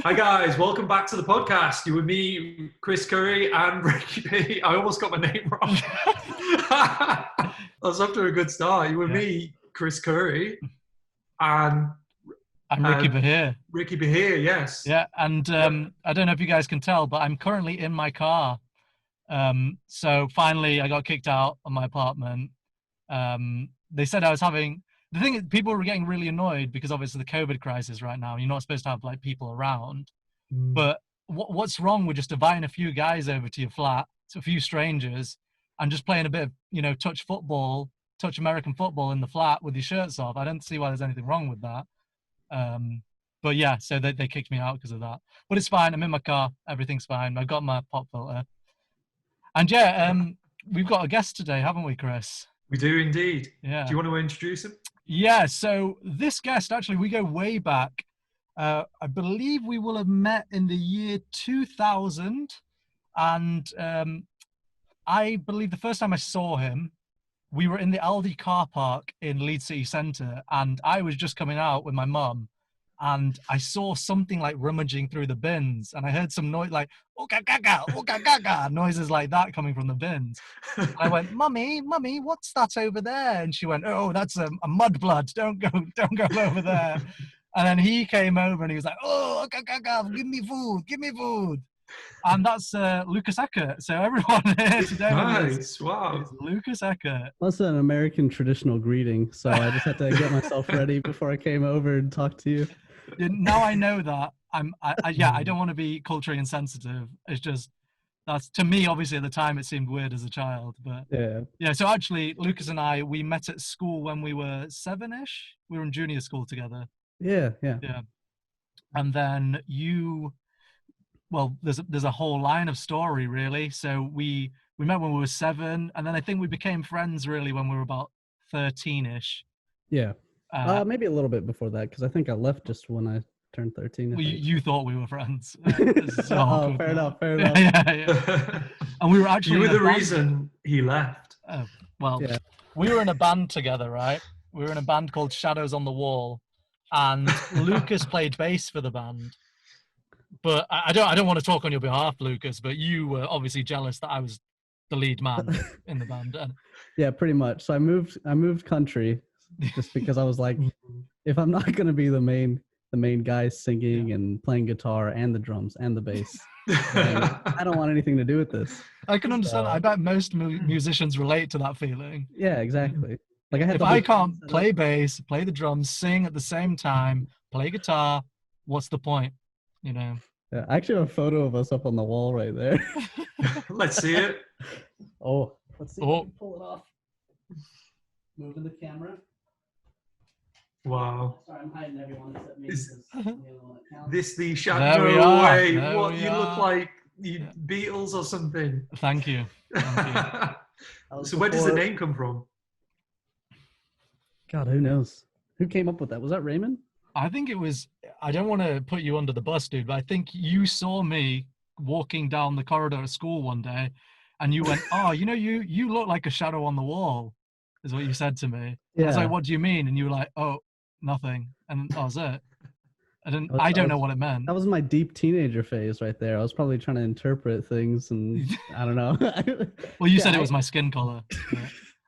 Hi guys, welcome back to the podcast. You with me, Chris Curry and Ricky P. I almost got my name wrong. I was off to a good start. You with me, Chris Curry, and I'm Ricky Bahir. Ricky Bahir, yes. Yeah, and I don't know if you guys can tell, but I'm currently in my car. So finally, I got kicked out of my apartment. They said I was having... The thing is, people were getting really annoyed because obviously the COVID crisis right now. You're not supposed to have like people around. But what's wrong with just inviting a few guys over to your flat, to a few strangers, and just playing a bit of, touch American football in the flat with your shirts off? I don't see why there's anything wrong with that. But yeah, so they kicked me out because of that. But it's fine. I'm in my car. Everything's fine. I've got my pop filter. And yeah, we've got a guest today, haven't we, Chris? We do indeed. Yeah. Do you want to introduce him? Yeah, so this guest, actually, we go way back. I believe we will have met in the year 2000. And I believe the first time I saw him, we were in the Aldi car park in Leeds City Centre, and I was just coming out with my mum, and I saw something like rummaging through the bins, and I heard some noise like "ooga gaga, ooga gaga," noises like that coming from the bins. And I went, "Mummy, what's that over there?" And she went, "Oh, that's a mudblood. Don't go over there." And then he came over and he was like, "Oh, ooga gaga, give me food." And that's Lucas Eckert. So everyone here today Nice, wow. is Lucas Eckert. That's an American traditional greeting, so I just had to get myself ready before I came over and talked to you. Now I know that I don't want to be culturally insensitive. It's just that's, to me, obviously at the time it seemed weird as a child, but yeah. So actually, Lucas and I, we met at school when we were 7-ish. We were in junior school together. Yeah. And then well, there's a whole line of story really. So we met when we were 7, and then I think we became friends really when we were about 13-ish. Yeah. Maybe a little bit before that, because I think I left just when I turned 13. Well, you thought we were friends. So fair enough. Yeah. And we were actually... You were the reason he left. Oh, well, yeah. We were in a band together, right? We were in a band called Shadows on the Wall, and Lucas played bass for the band. But I don't want to talk on your behalf, Lucas, but you were obviously jealous that I was the lead man in the band. Yeah, pretty much. So I moved country just because I was like, if I'm not going to be the main guy singing and playing guitar and the drums and the bass, I don't want anything to do with this. I can understand. I bet most musicians relate to that feeling. Yeah, exactly. Like if I can't play bass, play the drums, sing at the same time, play guitar, what's the point? Yeah, I actually have a photo of us up on the wall right there. Let's see it. Oh, let's see if we can pull it off. Moving the camera. Wow. Sorry, I'm hiding everyone except me. This the shadow way. What you look like you Beatles or something. Thank you. So where does the name come from? God, who knows? Who came up with that? Was that Raymond? I think it was, I don't want to put you under the bus, dude, but I think you saw me walking down the corridor at school one day and you went, "Oh, you look like a shadow on the wall," is what you said to me. Yeah. I was like, "What do you mean?" And you were like, "Oh, nothing." And that was it. I don't know what it meant. That was my deep teenager phase right there. I was probably trying to interpret things and I don't know. Well, you said it was my skin color.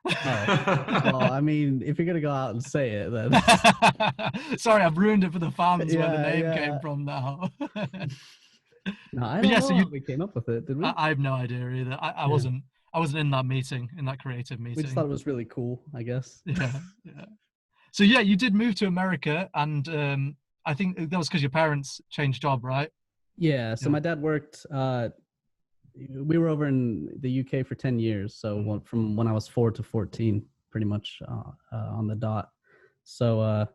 Yeah. Oh. Well, I mean, if you're gonna go out and say it, then sorry, I've ruined it for the fans where the name came from now. No, I don't know how we came up with it, did we? I have no idea either. I wasn't in that meeting, in that creative meeting. We just thought it was really cool, I guess. Yeah. So yeah, you did move to America, and I think that was because your parents changed job, right? Yeah. So my dad worked. We were over in the UK for 10 years. So from when I was 4 to 14, pretty much on the dot. So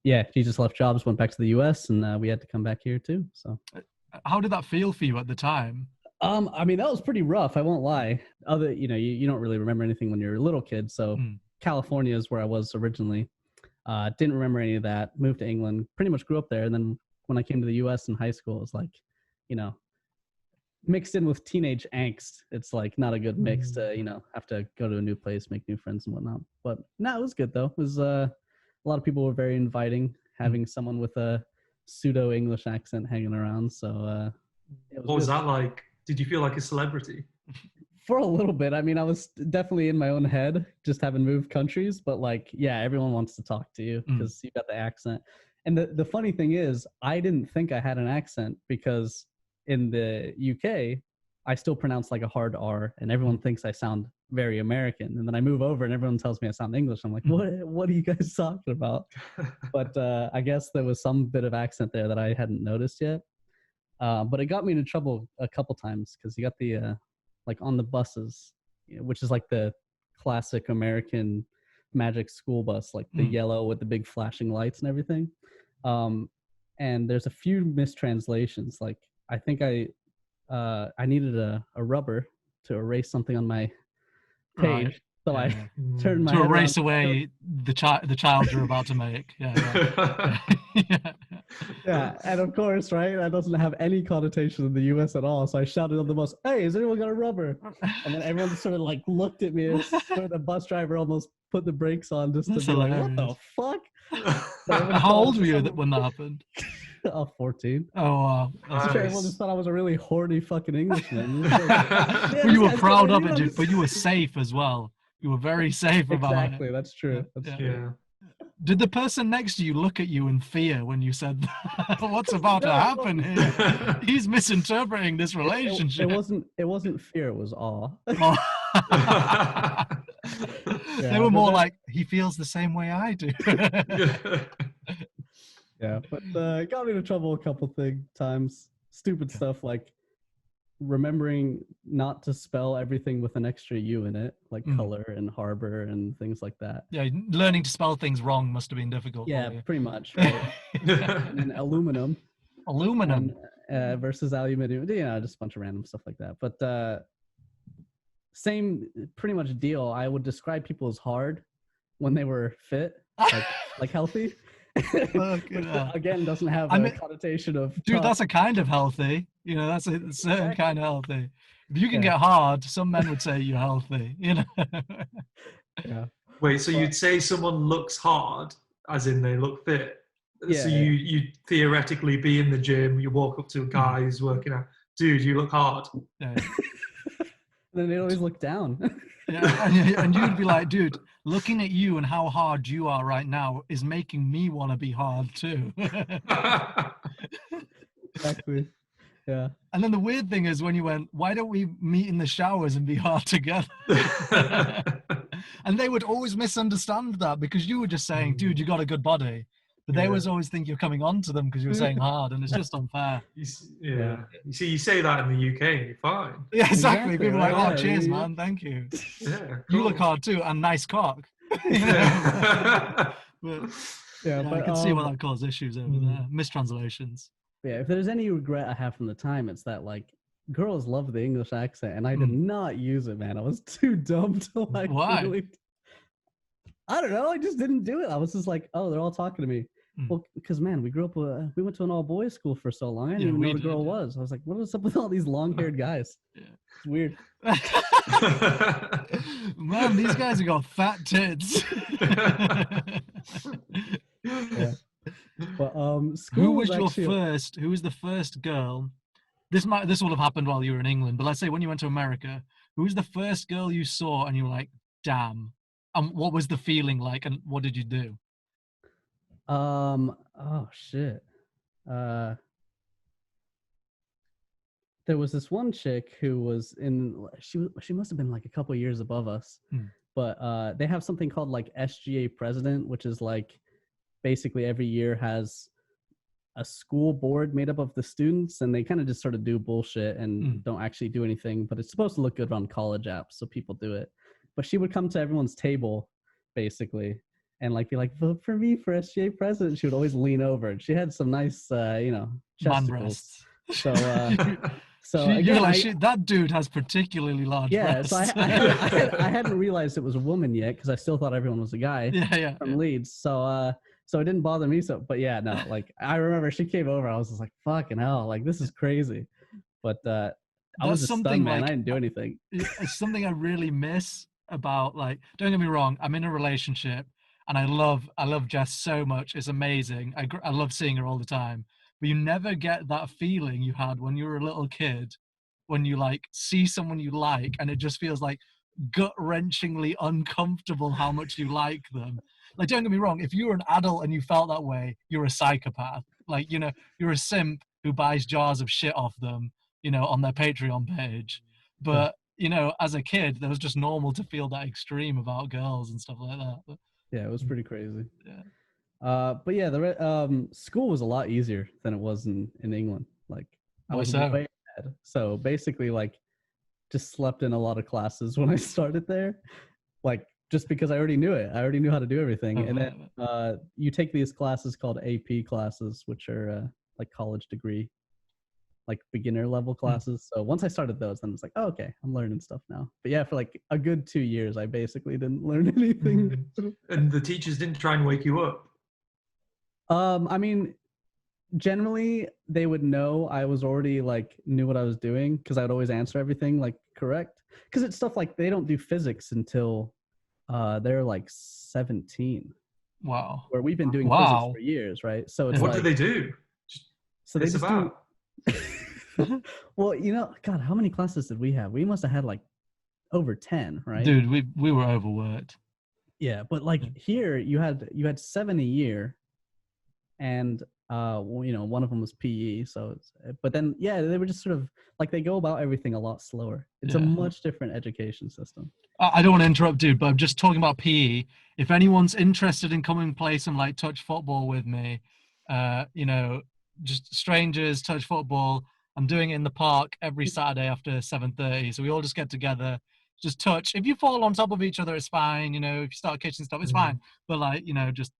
he just left jobs, went back to the US, and we had to come back here too. So how did that feel for you at the time? I mean, that was pretty rough. I won't lie. You don't really remember anything when you're a little kid. So California is where I was originally. Didn't remember any of that. Moved to England, pretty much grew up there. And then when I came to the US in high school, it was like, mixed in with teenage angst. It's like not a good mix to, have to go to a new place, make new friends and whatnot. But no, it was good though. It was a lot of people were very inviting. Having someone with a pseudo English accent hanging around. So What was that like? Did you feel like a celebrity? For a little bit. I mean, I was definitely in my own head, just having moved countries, but like, yeah, everyone wants to talk to you because you got the accent. And the funny thing is, I didn't think I had an accent because in the UK, I still pronounce like a hard R, and everyone thinks I sound very American. And then I move over, and everyone tells me I sound English. I'm like, what are you guys talking about? But I guess there was some bit of accent there that I hadn't noticed yet. But it got me into trouble a couple times because you got the like on the buses, which is like the classic American magic school bus, like the yellow with the big flashing lights and everything. And there's a few mistranslations. Like I think I needed a rubber to erase something on my page. Right. So I turned my to head erase around. away the child you're about to make. Yeah. Yeah, and of course, right, that doesn't have any connotation in the US at all. So I shouted on the bus, "Hey, has anyone got a rubber?" And then everyone just sort of like looked at me, and the bus driver almost put the brakes on just to be like, "What the fuck?" How old were you when that happened? 14. Oh wow! Nice. Everyone just thought I was a really horny fucking Englishman. Well, you were proud of it, but you were safe as well. You were very safe about it. Exactly, that's true. That's true. Did the person next to you look at you in fear when you said that? What's about to happen here? He's misinterpreting this relationship. It wasn't fear, it was awe. They were more like, he feels the same way I do. Yeah, but it got me into trouble a couple times. Stupid stuff like remembering not to spell everything with an extra U in it, like color and harbor and things like that. Yeah, learning to spell things wrong must have been difficult. Yeah, pretty much. Right? And then aluminum versus aluminium. Just a bunch of random stuff like that. But same pretty much deal. I would describe people as hard when they were fit, like healthy. Again, doesn't have a connotation of dude, that's a kind of healthy. That's a certain kind of healthy. If you can get hard, some men would say you're healthy. Yeah. Wait, so you'd say someone looks hard, as in they look fit? Yeah, so you'd theoretically be in the gym, you walk up to a guy who's working out, dude, you look hard. Yeah. Then they'd always look down. Yeah, and you'd be like, dude, looking at you and how hard you are right now is making me want to be hard too. Exactly. Yeah. And then the weird thing is when you went, why don't we meet in the showers and be hard together? And they would always misunderstand that because you were just saying, dude, you got a good body. But they always think you're coming on to them because you were saying hard, and it's just unfair. You see, you say that in the UK and you're fine. Yeah, exactly. People are like, oh, cheers, man. Thank you. Yeah, cool. You look hard too, and nice cock. But I can see why that caused issues over there. Mistranslations. Yeah, if there's any regret I have from the time, it's that like girls love the English accent, and I did not use it, man. I was too dumb to like. Why? Really... I don't know. I just didn't do it. I was just like, oh, they're all talking to me. Well, because man, we grew up. We went to an all-boys school for so long. I didn't even know what a girl was. I was like, what is up with all these long-haired guys? Yeah. It's weird. Man, these guys have got fat tits. Yeah. But who was the first girl? This will have happened while you were in England, but let's say when you went to America, who was the first girl you saw and you were like, damn? And what was the feeling like, and what did you do? Oh shit. There was this one chick who was she must have been like a couple years above us, but they have something called like SGA president, which is like basically every year has a school board made up of the students, and they kind of just sort of do bullshit and don't actually do anything, but it's supposed to look good on college apps, so people do it. But she would come to everyone's table basically and like be like, vote for me for SGA president. She would always lean over, and she had some nice chesticles. Breasts. So again, that dude has particularly large breasts. So I hadn't realized it was a woman yet because I still thought everyone was a guy from Leeds. So it didn't bother me. But yeah, no, like I remember she came over. I was just like, fucking hell, like this is crazy. But I was just stunned, man. I didn't do anything. It's something I really miss about, like, don't get me wrong, I'm in a relationship and I love Jess so much. It's amazing. I love seeing her all the time. But you never get that feeling you had when you were a little kid, when you like see someone you like, and it just feels like gut-wrenchingly uncomfortable how much you like them. Like, don't get me wrong, if you were an adult and you felt that way, you're a psychopath. Like, you know, you're a simp who buys jars of shit off them, you know, on their Patreon page. But you know, as a kid, that was just normal to feel that extreme about girls and stuff like that. But, Yeah, it was pretty crazy. yeah. But yeah, the school was a lot easier than it was in England. Like, I was so? way ahead. So basically, like, just slept in a lot of classes when I started there. Like, just because I already knew it. I already knew how to do everything. And then you take these classes called AP classes, which are like college degree, like beginner level classes. So once I started those, then it's like, oh, okay, I'm learning stuff now. But yeah, for like a good 2 years, I basically didn't learn anything. And the teachers didn't try and wake you up? I mean, generally they would know I was already like knew what I was doing, because I would always answer everything like correct. Because it's stuff like they don't do physics until they're like 17. Wow. Where we've been doing physics for years, right? So it's what like, do they do? So they just do. Well, you know, God, how many classes did we have? We must have had like over 10, right? Dude, we were overworked. Yeah, but like here you had 7 a year, and you know, one of them was PE. So, but then yeah, they were just sort of like, they go about everything a lot slower. It's a much different education system. I don't want to interrupt, dude, but I'm just talking about PE. If anyone's interested in coming and play some like touch football with me, you know, just strangers touch football. I'm doing it in the park every Saturday after 7:30. So we all just get together, just touch. If you fall on top of each other, it's fine. You know, if you start kicking stuff, it's fine. But like, you know, I just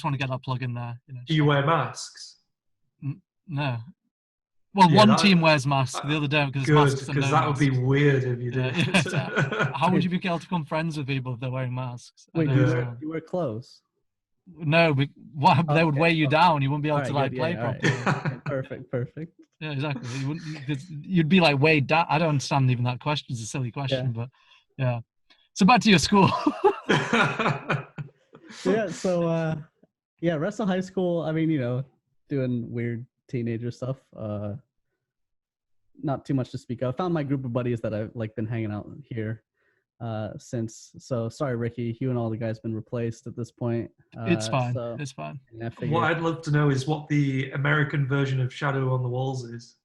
want to get that plug in there. You know, do you wear masks? No. Well, one team wears masks, the other don't, because masks. Because that would be weird if you did. How would you be able to become friends with people if they're wearing masks? Wait, you wear clothes? No, they would weigh you down. You wouldn't be able to like play properly. Right. Perfect. Yeah, exactly. You'd be like weighed down. I don't understand even that question. It's a silly question, but yeah. So back to your school. Yeah. So rest of high school, I mean, you know, doing weird teenager stuff. Not too much to speak of. I found my group of buddies that I've like been hanging out here since. So sorry, Ricky, you and all the guys been replaced at this point. It's fine. It's fine. What I'd love to know is what the American version of Shadow on the Walls is.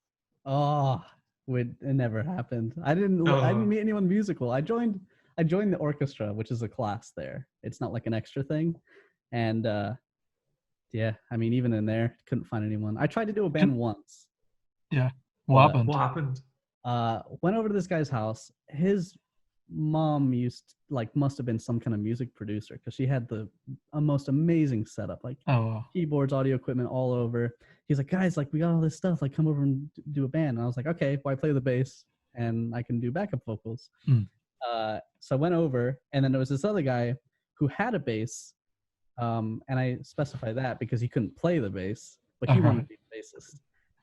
Oh, it never happened. I didn't meet anyone musical. I joined the orchestra, which is a class there. It's not like an extra thing. And yeah, I mean, even in there, couldn't find anyone. I tried to do a band once. Yeah. What happened? Went over to this guy's house. His mom must have been some kind of music producer, because she had the most amazing setup, like keyboards, audio equipment all over. He's like, guys, like, we got all this stuff, like, come over and do a band. And I was like, okay, well, I play the bass and I can do backup vocals. So I went over, and then there was this other guy who had a bass, and I specified that because he couldn't play the bass, but he wanted to be a bassist.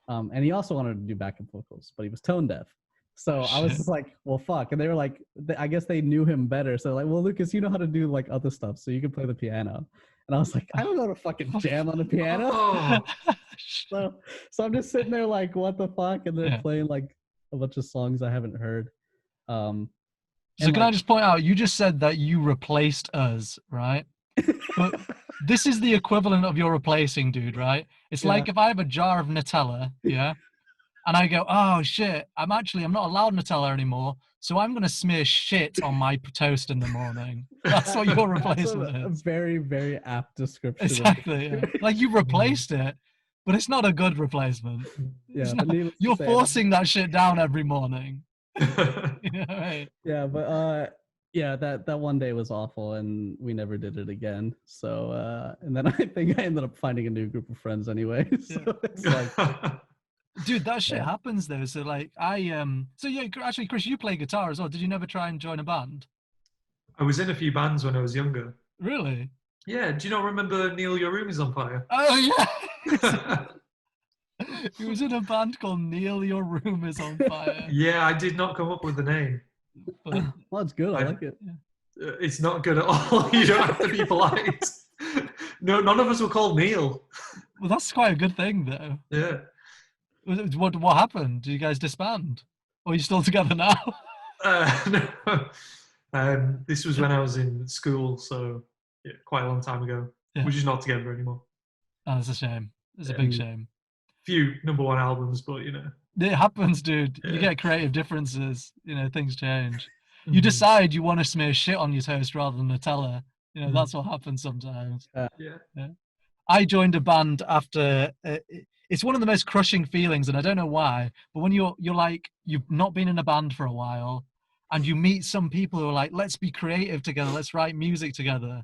And he also wanted to do backup vocals, but he was tone deaf. So I was just like, well, fuck. And they were like, I guess they knew him better. So like, well, Lucas, you know how to do like other stuff, so you can play the piano. And I was like, I don't know how to fucking jam on the piano. So I'm just sitting there like, what the fuck? And they're playing like a bunch of songs I haven't heard. So can I just point out, you just said that you replaced us, right? But this is the equivalent of your replacing, dude, right? It's like if I have a jar of Nutella, and I go, oh shit, I'm not allowed Nutella anymore, so I'm gonna smear shit on my toast in the morning. That's what your replacement is. A very, very apt description. Exactly. Yeah. Like, you replaced it, but it's not a good replacement. Yeah, you're forcing that shit down every morning. Right? Yeah, but that one day was awful, and we never did it again. So and then I think I ended up finding a new group of friends anyway. So it's like, dude, that shit happens though. So like actually, Chris, you play guitar as well. Did you never try and join a band? I was in a few bands when I was younger. Really? Yeah. Do you not remember Neil, Your Room Is on Fire? Oh yeah. He was in a band called Neil, Your Room Is on Fire. Yeah, I did not come up with the name. Well, it's good. I like it. It's not good at all. You don't have to be polite. No, none of us were called Neil. Well, that's quite a good thing, though. Yeah. What happened? Did you guys disband? Or are you still together now? No. This was when I was in school, so yeah, quite a long time ago. Yeah. We're just not together anymore. Oh, that's a shame. It's a big shame. Few #1 albums, but you know. It happens, dude. Yeah. You get creative differences. You know, things change. You decide you want to smear shit on your toast rather than Nutella. You know, that's what happens sometimes. Yeah. I joined a band after. It's one of the most crushing feelings, and I don't know why. But when you're like, you've not been in a band for a while, and you meet some people who are like, let's be creative together, let's write music together.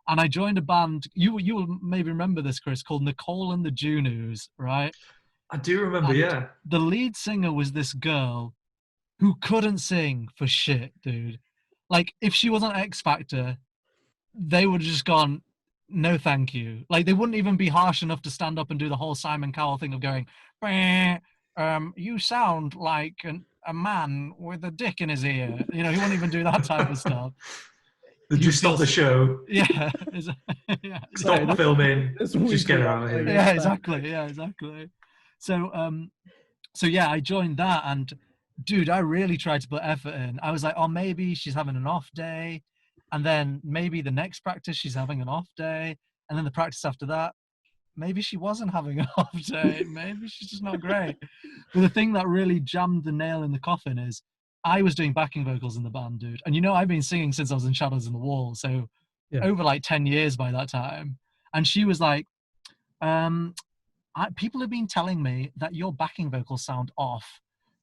And I joined a band. You will maybe remember this, Chris, called Nicole and the Junus, right? I do remember, And yeah. the lead singer was this girl who couldn't sing for shit, dude. Like, if she was on X Factor, they would have just gone, no thank you. Like, they wouldn't even be harsh enough to stand up and do the whole Simon Cowell thing of going, you sound like a man with a dick in his ear. You know, he wouldn't even do that type of stuff. They just stop the show. Yeah. Stop filming. Just get her out of here. Yeah, exactly. So yeah, I joined that, and dude, I really tried to put effort in. I was like, oh, maybe she's having an off day, and then maybe the next practice she's having an off day, and then the practice after that, maybe she wasn't having an off day. Maybe she's just not great. But the thing that really jammed the nail in the coffin is I was doing backing vocals in the band, dude. And you know, I've been singing since I was in Shadows in the Wall, so over like 10 years by that time. And she was like, people have been telling me that your backing vocals sound off.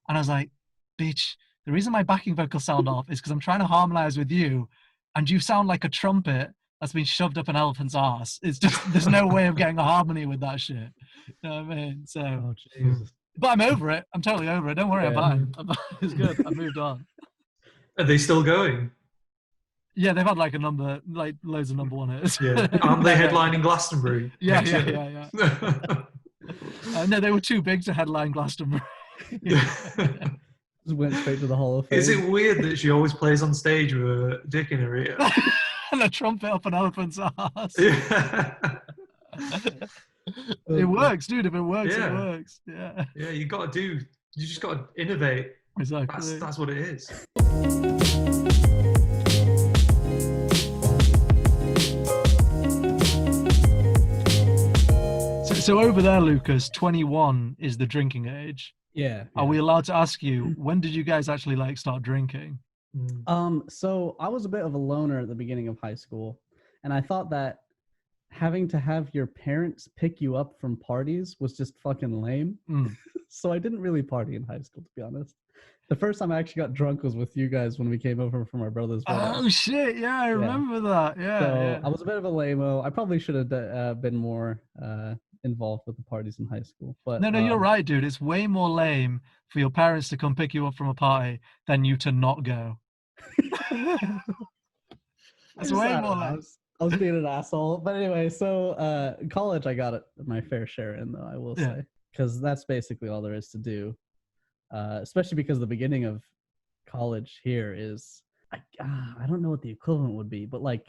And I was like, bitch, the reason my backing vocals sound off is because I'm trying to harmonize with you, and you sound like a trumpet that's been shoved up an elephant's ass. It's just, there's no way of getting a harmony with that shit. You know what I mean? So, Oh, Jesus. But I'm over it. I'm totally over it. Don't worry, I'm fine. It's good. I've moved on. Are they still going? Yeah, they've had like loads of #1 hits. Yeah. Aren't they headlining Glastonbury? Yeah. No, they were too big to headline Glastonbury. Just went straight to the Hall of Fame. Is it weird that she always plays on stage with a dick in her ear? And a trumpet up an elephant's ass. Yeah. It works, dude. If it works, Yeah. it works. Yeah. Yeah, you just got to innovate. Exactly. That's what it is. So over there, Lucas, 21 is the drinking age. Yeah. Are we allowed to ask you, when did you guys actually like start drinking? So I was a bit of a loner at the beginning of high school, and I thought that having to have your parents pick you up from parties was just fucking lame. So I didn't really party in high school, to be honest. The first time I actually got drunk was with you guys when we came over from our brother's wedding. Oh shit! Yeah, I remember that. Yeah. I was a bit of a lame-o. I probably should have been more involved with the parties in high school. But No, you're right, dude. It's way more lame for your parents to come pick you up from a party than you to not go. It's way more lame. I was being an asshole. But anyway, so college I got my fair share in, though, I will say. Because that's basically all there is to do. Especially because the beginning of college here is, I don't know what the equivalent would be, but like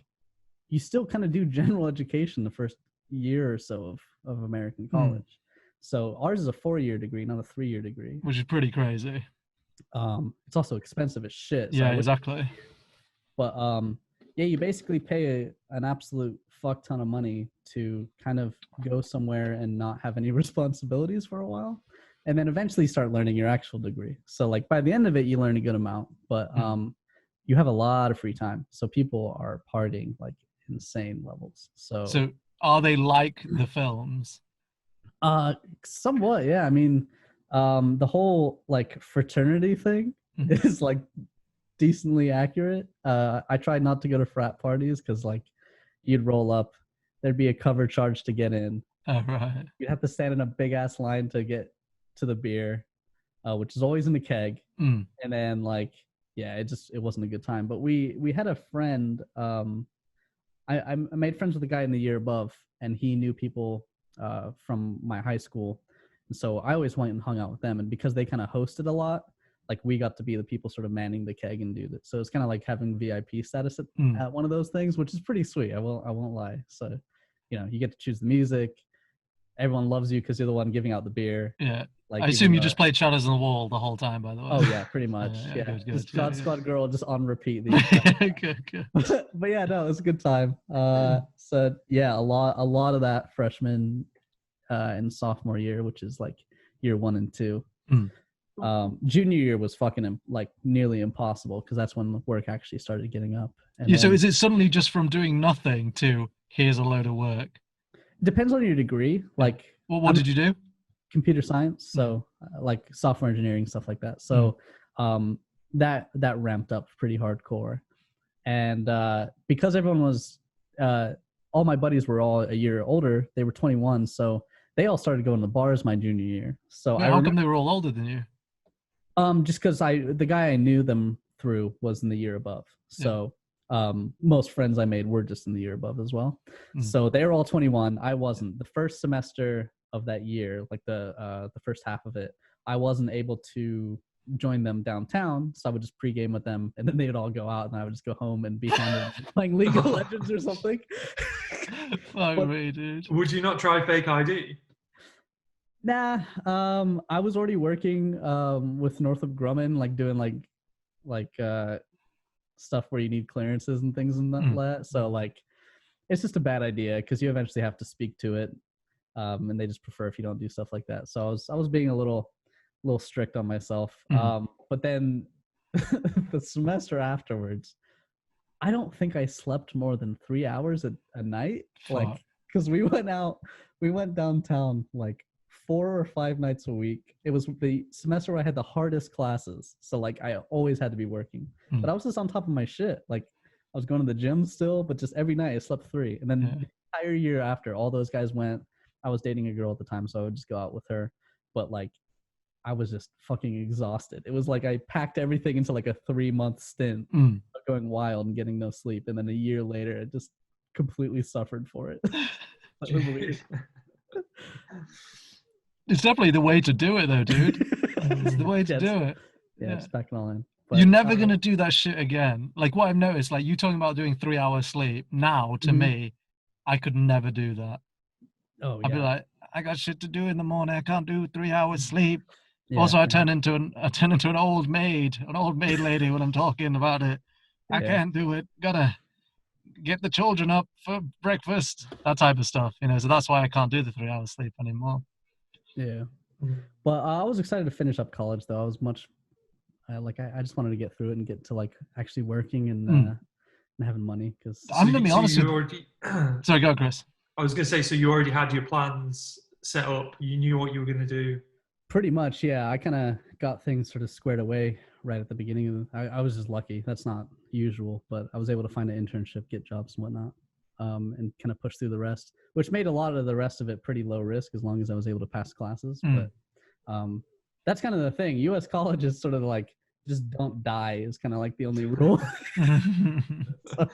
you still kind of do general education the first year or so of American college. So ours is a 4-year degree, not a 3-year degree. Which is pretty crazy. It's also expensive as shit. Yeah, exactly. But yeah, you basically pay an absolute fuck ton of money to kind of go somewhere and not have any responsibilities for a while. And then eventually start learning your actual degree. So like by the end of it, you learn a good amount, but you have a lot of free time. So people are partying like insane levels. So are they like the films? Somewhat, yeah. I mean, the whole like fraternity thing is like decently accurate. I tried not to go to frat parties because like you'd roll up, there'd be a cover charge to get in. Oh, right. You'd have to stand in a big ass line to get to the beer, which is always in the keg. And then like, yeah, it wasn't a good time. But we had a friend. I made friends with a guy in the year above, and he knew people from my high school. And so I always went and hung out with them. And because they kind of hosted a lot, like we got to be the people sort of manning the keg and do that. So it's kind of like having VIP status at one of those things, which is pretty sweet. I won't lie. So you get to choose the music. Everyone loves you because you're the one giving out the beer. Yeah. Like, I assume you just played Shadows on the Wall the whole time, by the way. Oh yeah, pretty much. Yeah. Good. Just God Squad Girl just on repeat. Good. But yeah, no, it was a good time. So yeah, a lot of that freshman and sophomore year, which is like year 1 and 2. Junior year was fucking like nearly impossible because that's when work actually started getting up. And so is it suddenly just from doing nothing to here's a load of work? Depends on your degree. Like, well, what did you do? Computer science, so like software engineering, stuff like that. So that ramped up pretty hardcore. And because everyone was all my buddies were all a year older, they were 21, so they all started going to bars my junior year. So how come they were all older than you? Just because the guy I knew them through was in the year above. So most friends I made were just in the year above as well. So they were all 21. I wasn't. The first semester of that year, like the first half of it, I wasn't able to join them downtown, so I would just pregame with them, and then they would all go out, and I would just go home and be playing League of Legends or something. Fuck me, dude. Would you not try fake ID? Nah, I was already working with Northrop Grumman, like doing like stuff where you need clearances and things and that. So like, it's just a bad idea because you eventually have to speak to it, and they just prefer if you don't do stuff like that. So I was being a little strict on myself. But then the semester afterwards, I don't think I slept more than 3 hours a night. Fuck. Like, because we went downtown like 4 or 5 nights a week. It was the semester where I had the hardest classes, so like I always had to be working. But I was just on top of my shit. Like, I was going to the gym still, but just every night I slept 3. And then the entire year after, all those guys went. I was dating a girl at the time, so I would just go out with her. But like, I was just fucking exhausted. It was like I packed everything into like a 3-month stint of going wild and getting no sleep. And then a year later, I just completely suffered for it. That was weird. It's definitely the way to do it, though, dude. It's the way to do it. Yeah, just pack it all in. But, you're never going to do that shit again. Like, what I've noticed, like, you talking about doing 3 hours sleep, now, to me, I could never do that. Oh, yeah. I'd be like, I got shit to do in the morning. I can't do 3 hours sleep. Yeah, also, I turn into an old maid lady when I'm talking about it. I can't do it. Gotta get the children up for breakfast. That type of stuff, So that's why I can't do the 3 hours sleep anymore. Yeah. But I was excited to finish up college, though. I was much I just wanted to get through it and get to like actually working and having money. Because I'm gonna be honest. Sorry, go, Chris. I was gonna say, so you already had your plans set up. You knew what you were gonna do. Pretty much, yeah. I kind of got things sort of squared away right at the beginning. I was just lucky. That's not usual, but I was able to find an internship, get jobs and whatnot, and kind of push through the rest, which made a lot of the rest of it pretty low risk as long as I was able to pass classes. But that's kind of the thing. U.S. college is sort of like, just don't die is kind of like the only rule. So,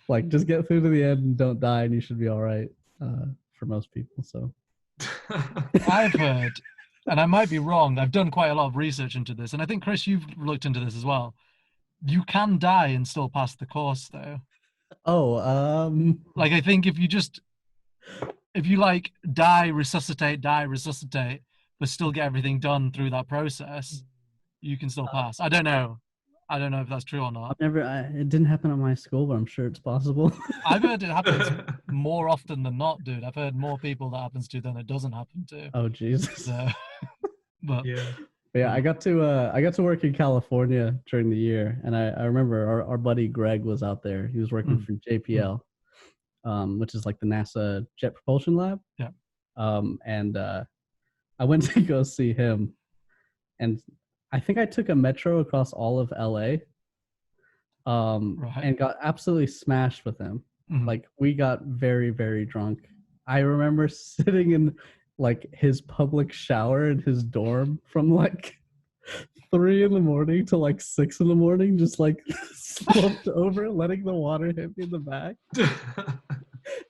like, just get through to the end and don't die, and you should be all right for most people. So I've heard, and I might be wrong, I've done quite a lot of research into this, and I think, Chris, you've looked into this as well. You can die and still pass the course, though. Oh, like, I think if you like die, resuscitate, but still get everything done through that process, you can still pass. I don't know if that's true or not. It didn't happen at my school, but I'm sure it's possible. I've heard it happens more often than not, dude. I've heard more people that happens to than it doesn't happen to. Oh, Jesus. So, but yeah, I got to work in California during the year, and I remember our buddy Greg was out there. He was working for JPL, which is like the NASA Jet Propulsion Lab. Yeah. And I went to go see him, and I think I took a metro across all of LA, and got absolutely smashed with him. Like, we got very, very drunk. I remember sitting in like his public shower in his dorm from like 3 a.m. to like 6 a.m, just like slumped over, letting the water hit me in the back.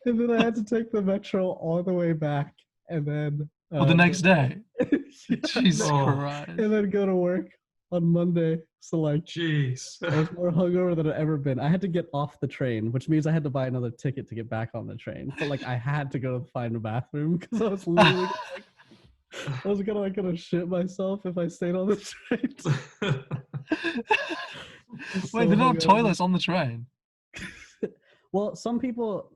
And then I had to take the metro all the way back, and then the next day. Jesus Christ. And then go to work on Monday. So like, Jeez. I was more hungover than I've ever been. I had to get off the train, which means I had to buy another ticket to get back on the train. But like, I had to go find a bathroom because I was literally like, I was gonna shit myself if I stayed on the train. Wait, they don't have toilets on the train? Well, some people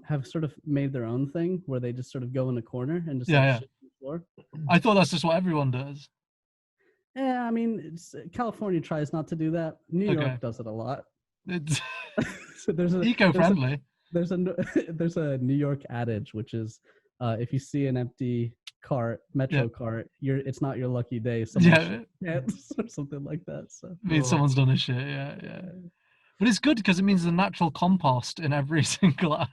have sort of made their own thing where they just sort of go in a corner and just Yeah, like yeah. shit on the floor. I thought that's just what everyone does. Yeah, I mean, California tries not to do that. New Okay. York does it a lot. It's So eco-friendly. there's a New York adage, which is if you see an empty metro cart, it's not your lucky day. Someone or something like that. So I mean, someone's done a shit. Yeah. But it's good because it means there's a natural compost in every single,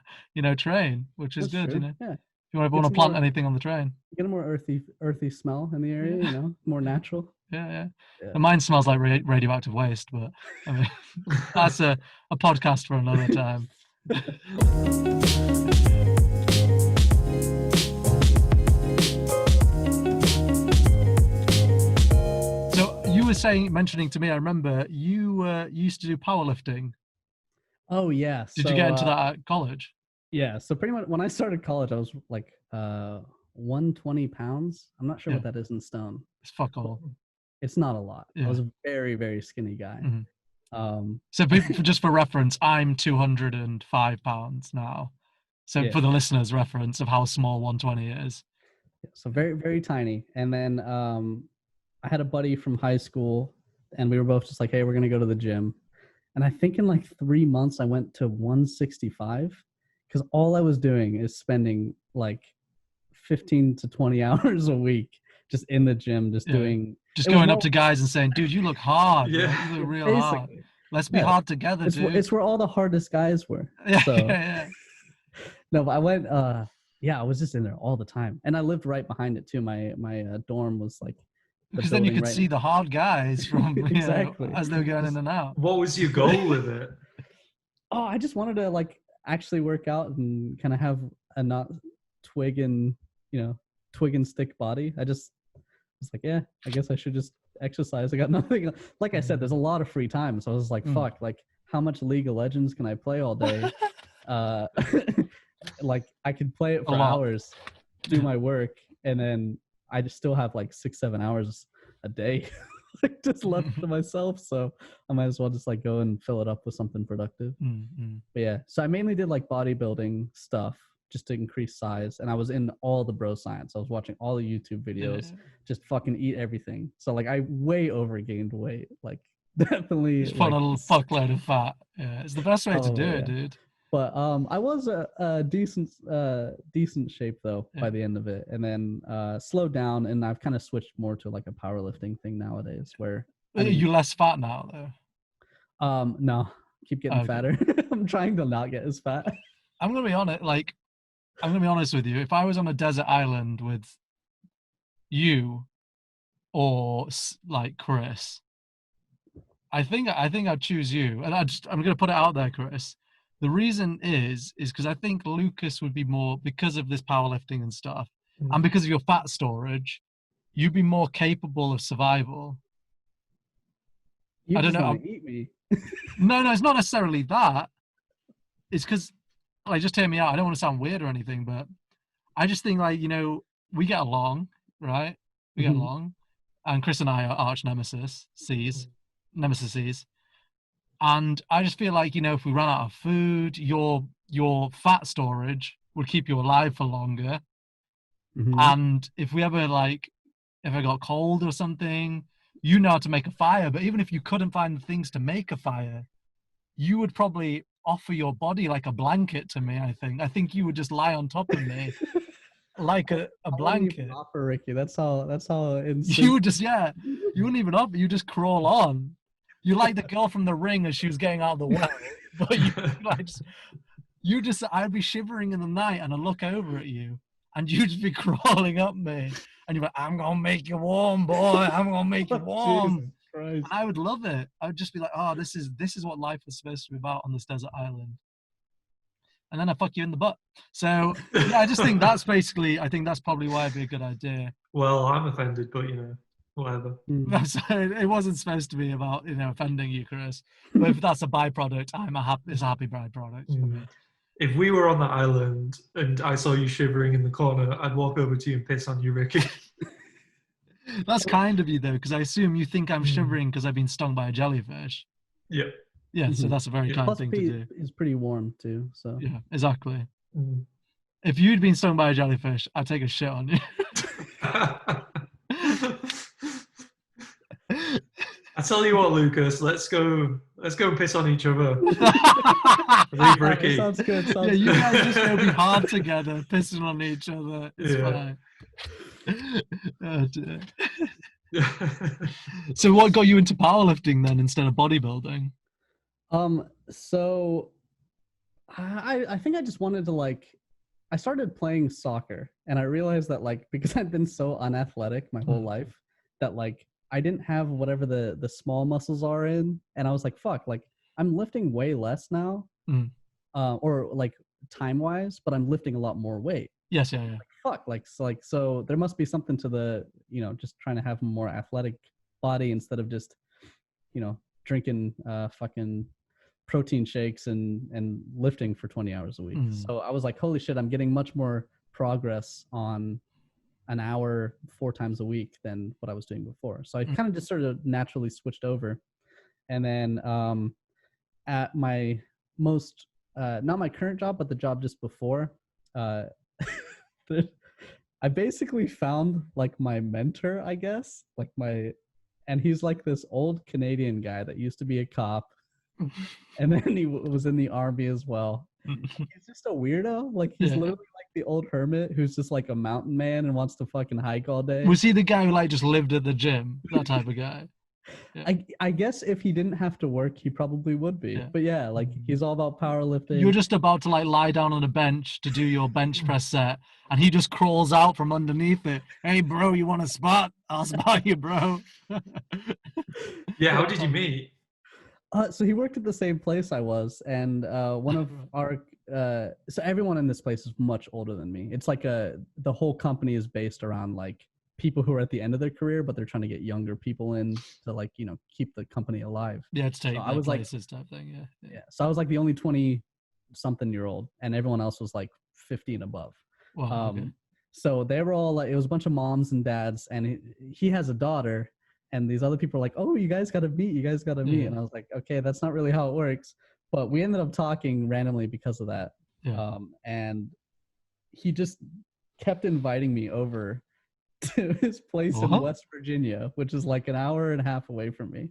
train, which is that's good. true. Yeah. If you want to plant anything on the train, get a more earthy smell in the area. More natural. Yeah. And mine smells like radioactive waste, but I mean, that's a podcast for another time. So you were mentioning to me, I remember you used to do powerlifting. Oh yeah. Did you get into that at college? Yeah. So pretty much when I started college, I was like 120 pounds. I'm not sure what that is in stone. It's fuck all. It's not a lot. Yeah. I was a very, very skinny guy. Mm-hmm. So just for reference, I'm 205 pounds now. So for the listeners' reference of how small 120 is. So very, very tiny. And then I had a buddy from high school and we were both just like, hey, we're going to go to the gym. And I think in like 3 months, I went to 165 because all I was doing is spending like 15 to 20 hours a week just in the gym, just going up to guys and saying, dude, you look hard. Yeah. You look real hard. Let's be hard together, dude. It's where all the hardest guys were. Yeah. No, but I went, I was just in there all the time. And I lived right behind it too. My dorm was like, because then you could see the hard guys from exactly as they were going in and out. What was your goal with it? Oh, I just wanted to like actually work out and kind of have a not twig and stick body. I just was like, yeah, I guess I should just exercise. I got nothing. Like I said, there's a lot of free time. So I was like, fuck, like how much League of Legends can I play all day? Like I could play it for hours, do my work, and then I just still have like 6-7 hours a day like just left to myself. So I might as well just like go and fill it up with something productive. But yeah, so I mainly did like bodybuilding stuff just to increase size. And I was in all the bro science. I was watching all the YouTube videos, just fucking eat everything. So like I way overgained weight, like definitely. Just put a little fuckload of fat. Yeah, it's the best way to do it, dude. But I was a decent shape though by the end of it, and then slowed down, and I've kind of switched more to like a powerlifting thing nowadays. Where are you less fat now though? No, keep getting fatter. I'm trying to not get as fat. I'm gonna be honest with you. If I was on a desert island with you or like Chris, I think I'd choose you, and I'm gonna put it out there, Chris. The reason is because I think Lucas would be more, because of this powerlifting and stuff, and because of your fat storage, you'd be more capable of survival. I don't know. Eat me. No, it's not necessarily that. It's because, like, just hear me out. I don't want to sound weird or anything, but I just think, like, we get along, right? We get along, and Chris and I are arch nemesis. And I just feel like, if we ran out of food, your fat storage would keep you alive for longer. And if we ever got cold or something, you know how to make a fire. But even if you couldn't find the things to make a fire, you would probably offer your body like a blanket to me, I think. I think you would just lie on top of me like a blanket. Even offer, Ricky. That's how you would just, you wouldn't even offer, you just crawl on. You like the girl from The Ring as she was getting out of the well, but I'd be shivering in the night, and I'd look over at you, and you'd just be crawling up me, and you're like, "I'm gonna make you warm, boy. I'm gonna make you warm." And I would love it. I would just be like, "Oh, this is what life is supposed to be about on this desert island." And then I fuck you in the butt. So I just think that's basically. I think that's probably why it'd be a good idea. Well, I'm offended, but whatever. It wasn't supposed to be about, offending you, Chris. But if that's a byproduct, it's a happy byproduct for me. If we were on the island and I saw you shivering in the corner, I'd walk over to you and piss on you, Ricky. That's kind of you, though, because I assume you think I'm shivering because I've been stung by a jellyfish. Yeah. Yeah, so that's a very kind thing to do. It's pretty warm too, so. Yeah, exactly. If you'd been stung by a jellyfish, I'd take a shit on you. I tell you what, Lucas, let's go and piss on each other. Leave Ricky. Sounds good. You guys just go be hard together, pissing on each other. It's fine. Oh, dear. So what got you into powerlifting then instead of bodybuilding? So I think I just wanted to I started playing soccer and I realized that because I'd been so unathletic my whole life that I didn't have whatever the small muscles are in, and I was like, fuck, I'm lifting way less now, or time wise, but I'm lifting a lot more weight. Yes, yeah. Fuck, so there must be something to the, just trying to have a more athletic body instead of just, drinking fucking protein shakes and lifting for 20 hours a week. So I was like, holy shit, I'm getting much more progress on an hour 4 times a week than what I was doing before. So I kind of just sort of naturally switched over. And then at my most, not my current job, but the job just before, I basically found my mentor, I guess, and he's this old Canadian guy that used to be a cop. And then he was in the army as well. He's just a weirdo. He's literally the old hermit who's just a mountain man and wants to fucking hike all day. Was he the guy who just lived at the gym? That type of guy? Yeah. I guess if he didn't have to work, he probably would be. Yeah. But yeah, he's all about powerlifting. You're just about to lie down on a bench to do your bench press set, and he just crawls out from underneath it. Hey, bro, you want a spot? I'll spot you, bro. Yeah, how did you meet? So he worked at the same place I was, and one of our so everyone in this place is much older than me. It's the whole company is based around people who are at the end of their career, but they're trying to get younger people in to keep the company alive. Yeah, to take so places type thing. Yeah. So I was the only 20-something-year-old, and everyone else was 50 and above. Wow. Okay. So they were all it was a bunch of moms and dads, and he has a daughter. And these other people are oh, you guys got to meet. You guys got to meet. And I was like, okay, that's not really how it works. But we ended up talking randomly because of that. Yeah. And he just kept inviting me over to his place in West Virginia, which is an hour and a half away from me.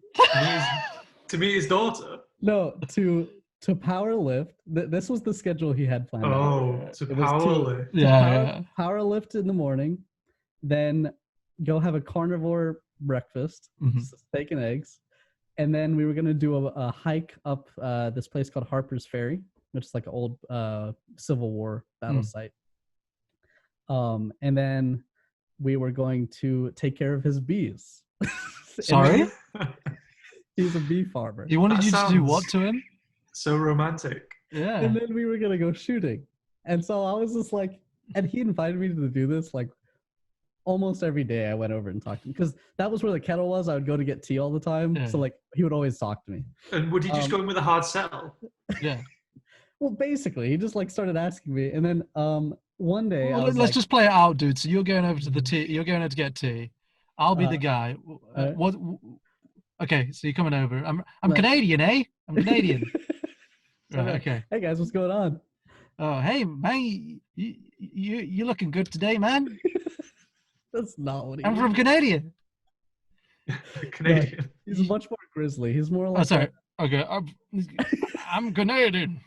To meet his daughter? No, to power lift. This was the schedule he had planned. To power lift. Power lift in the morning, then go have a carnivore breakfast, steak and eggs, and then we were going to do a hike up this place called Harper's Ferry, which is an old Civil War battle site. And then we were going to take care of his bees. Sorry? He's a bee farmer. He wanted you to do what to him? So romantic. Yeah. And then we were going to go shooting. And so I was just and he invited me to do this almost every day. I went over and talked to him because that was where the kettle was. I would go to get tea all the time. Yeah. So he would always talk to me. And would he just go in with a hard sell? Yeah. Well, basically he just started asking me. And then one day let's just play it out, dude. So you're going over to the tea. You're going over to get tea. I'll be the guy. What? Okay. So you're coming over. I'm Canadian, eh? I'm Canadian. Right, okay. Hey guys, what's going on? Oh, hey man, you looking good today, man. That's not what he I'm from Canada. Canadian. No, he's much more grizzly. He's more Oh, sorry. Okay. I'm Canadian.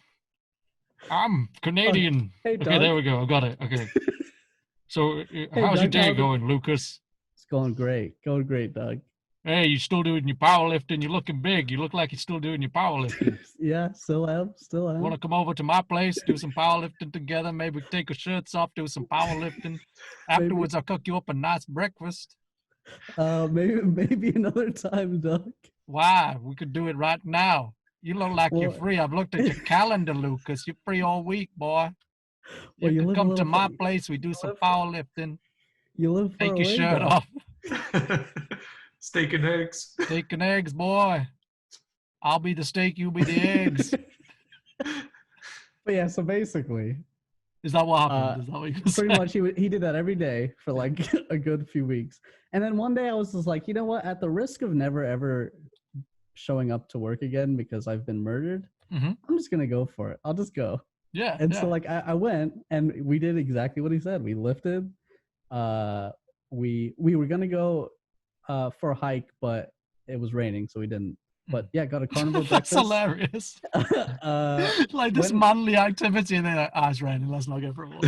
I'm Canadian. Hey, Doug. Okay, there we go. I got it. Okay. So, how's your day going, Lucas? It's going great. Going great, Doug. Hey, you still doing your powerlifting? You're looking big. You look like you're still doing your powerlifting. Yeah, still am. Want to come over to my place, do some powerlifting together? Maybe take our shirts off, do some powerlifting. Afterwards, I'll cook you up a nice breakfast. Maybe another time, Doug. Why? We could do it right now. You look like you're free. I've looked at your calendar, Lucas. You're free all week, boy. You can come to my place. We do some powerlifting. You live Take your shirt off. Steak and eggs. Steak and eggs, boy. I'll be the steak, you be the eggs. But yeah, so basically, Is that what happened? Is that what you pretty much he did that every day for like a good few weeks. And then one day I was just like, you know what? At the risk of never ever showing up to work again because I've been murdered, I'm just gonna go for it. I'll just go. Yeah. And so like I went and we did exactly what he said. We lifted. We were gonna go for a hike, but it was raining, so we didn't. But yeah, got a carnivore That's breakfast. hilarious. Like this manly activity, and they're like, "Ah, it's raining. Let's not go for a walk.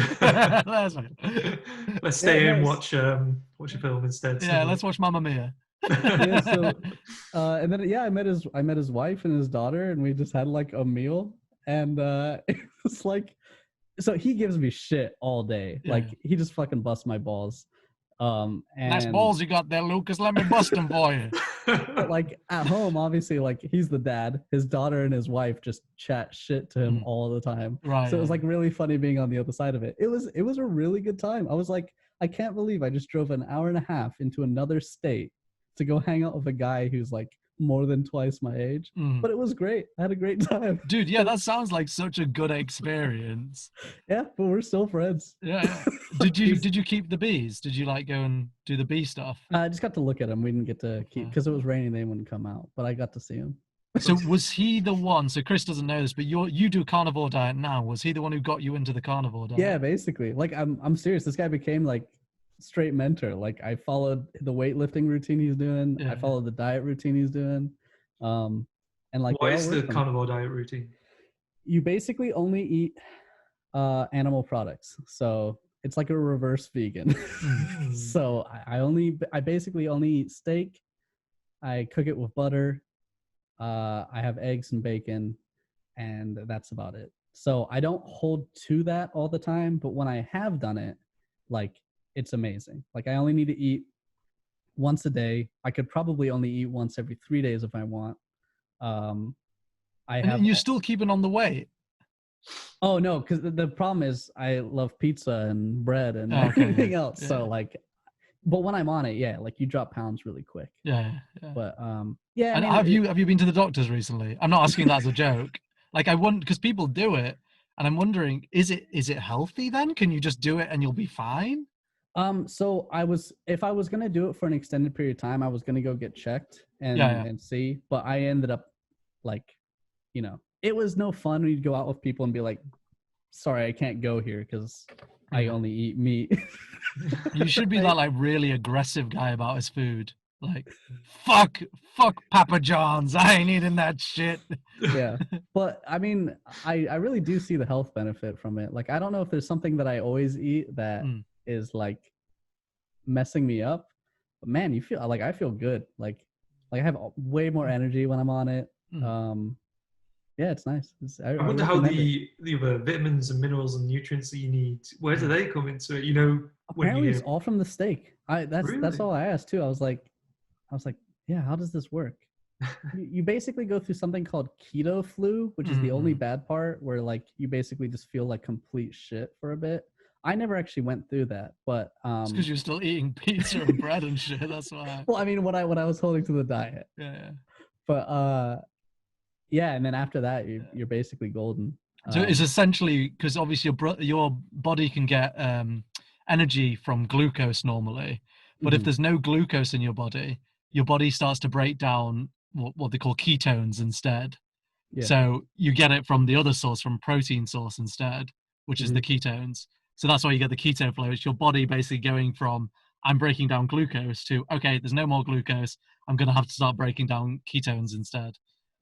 Let's stay in, watch a film instead." Yeah, let's watch Mamma Mia. Yeah, so and then I met his wife and his daughter, and we just had like a meal, and it was like, so he gives me shit all day. Yeah. Like he just fucking busts my balls. And Nice balls you got there, Lucas. Let me bust them for you. But like at home, obviously, like he's the dad. His daughter and his wife just chat shit to him all the time. Right. So it was like really funny being on the other side of it. It was a really good time. I was like, I can't believe I just drove an hour and a half into another state to go hang out with a guy who's like more than twice my age. But it was great. I had a great time. Dude, yeah, that sounds like such a good experience. Yeah, but we're still friends. Yeah. Did you keep the bees? Did you like go and do the bee stuff? I just got to look at him. We didn't get to keep because it was raining. They wouldn't come out, but I got to see him. So was he the one? So Chris doesn't know this, but you do carnivore diet now. Was he the one who got you into the carnivore diet? Yeah, basically. Like I'm serious. This guy became like straight mentor. Like I followed the weightlifting routine he's doing. I followed the diet routine he's doing. And like what is the carnivore diet routine? You basically only eat animal products. So it's like a reverse vegan. So I basically only eat steak. I cook it with butter. I have eggs and bacon, and that's about it. So I don't hold to that all the time, but when I have done it, like it's amazing. Like I only need to eat once a day. I could probably only eat once every 3 days if I want. And you're still keeping on the weight. Oh no, because the problem is I love pizza and bread and everything else. Yeah. So like, but when I'm on it, yeah, like you drop pounds really quick. Yeah. But yeah. And I mean, have you been to the doctors recently? I'm not asking that as a joke. Like I wouldn't, because people do it, and I'm wondering, is it healthy then? Can you just do it and you'll be fine? So if I was gonna do it for an extended period of time, I was gonna go get checked and see. But I ended up like, it was no fun when you'd go out with people and be like, sorry, I can't go here because I only eat meat. You should be that like really aggressive guy about his food. Like, fuck Papa John's. I ain't eating that shit. Yeah. But I mean, I really do see the health benefit from it. Like, I don't know if there's something that I always eat that is like messing me up. But man, I feel good. Like I have way more energy when I'm on it. Yeah, it's nice. I wonder how the other vitamins and minerals and nutrients that you need, where do they come into it? Apparently it's all from the steak. That's Really? all I asked too. I was like, yeah, how does this work? You basically go through something called keto flu, which is the only bad part, where like you basically just feel like complete shit for a bit. I never actually went through that, but it's because you're still eating pizza and bread and shit. That's why. Well, I mean, when I was holding to the diet. Yeah. But yeah, and then after that, you're basically golden. So it's essentially because obviously your body can get energy from glucose normally, but if there's no glucose in your body starts to break down what they call ketones instead. Yeah. So you get it from the other source, from protein source instead, which is the ketones. So that's why you get the keto flow. It's your body basically going from, I'm breaking down glucose, to, okay, there's no more glucose. I'm going to have to start breaking down ketones instead.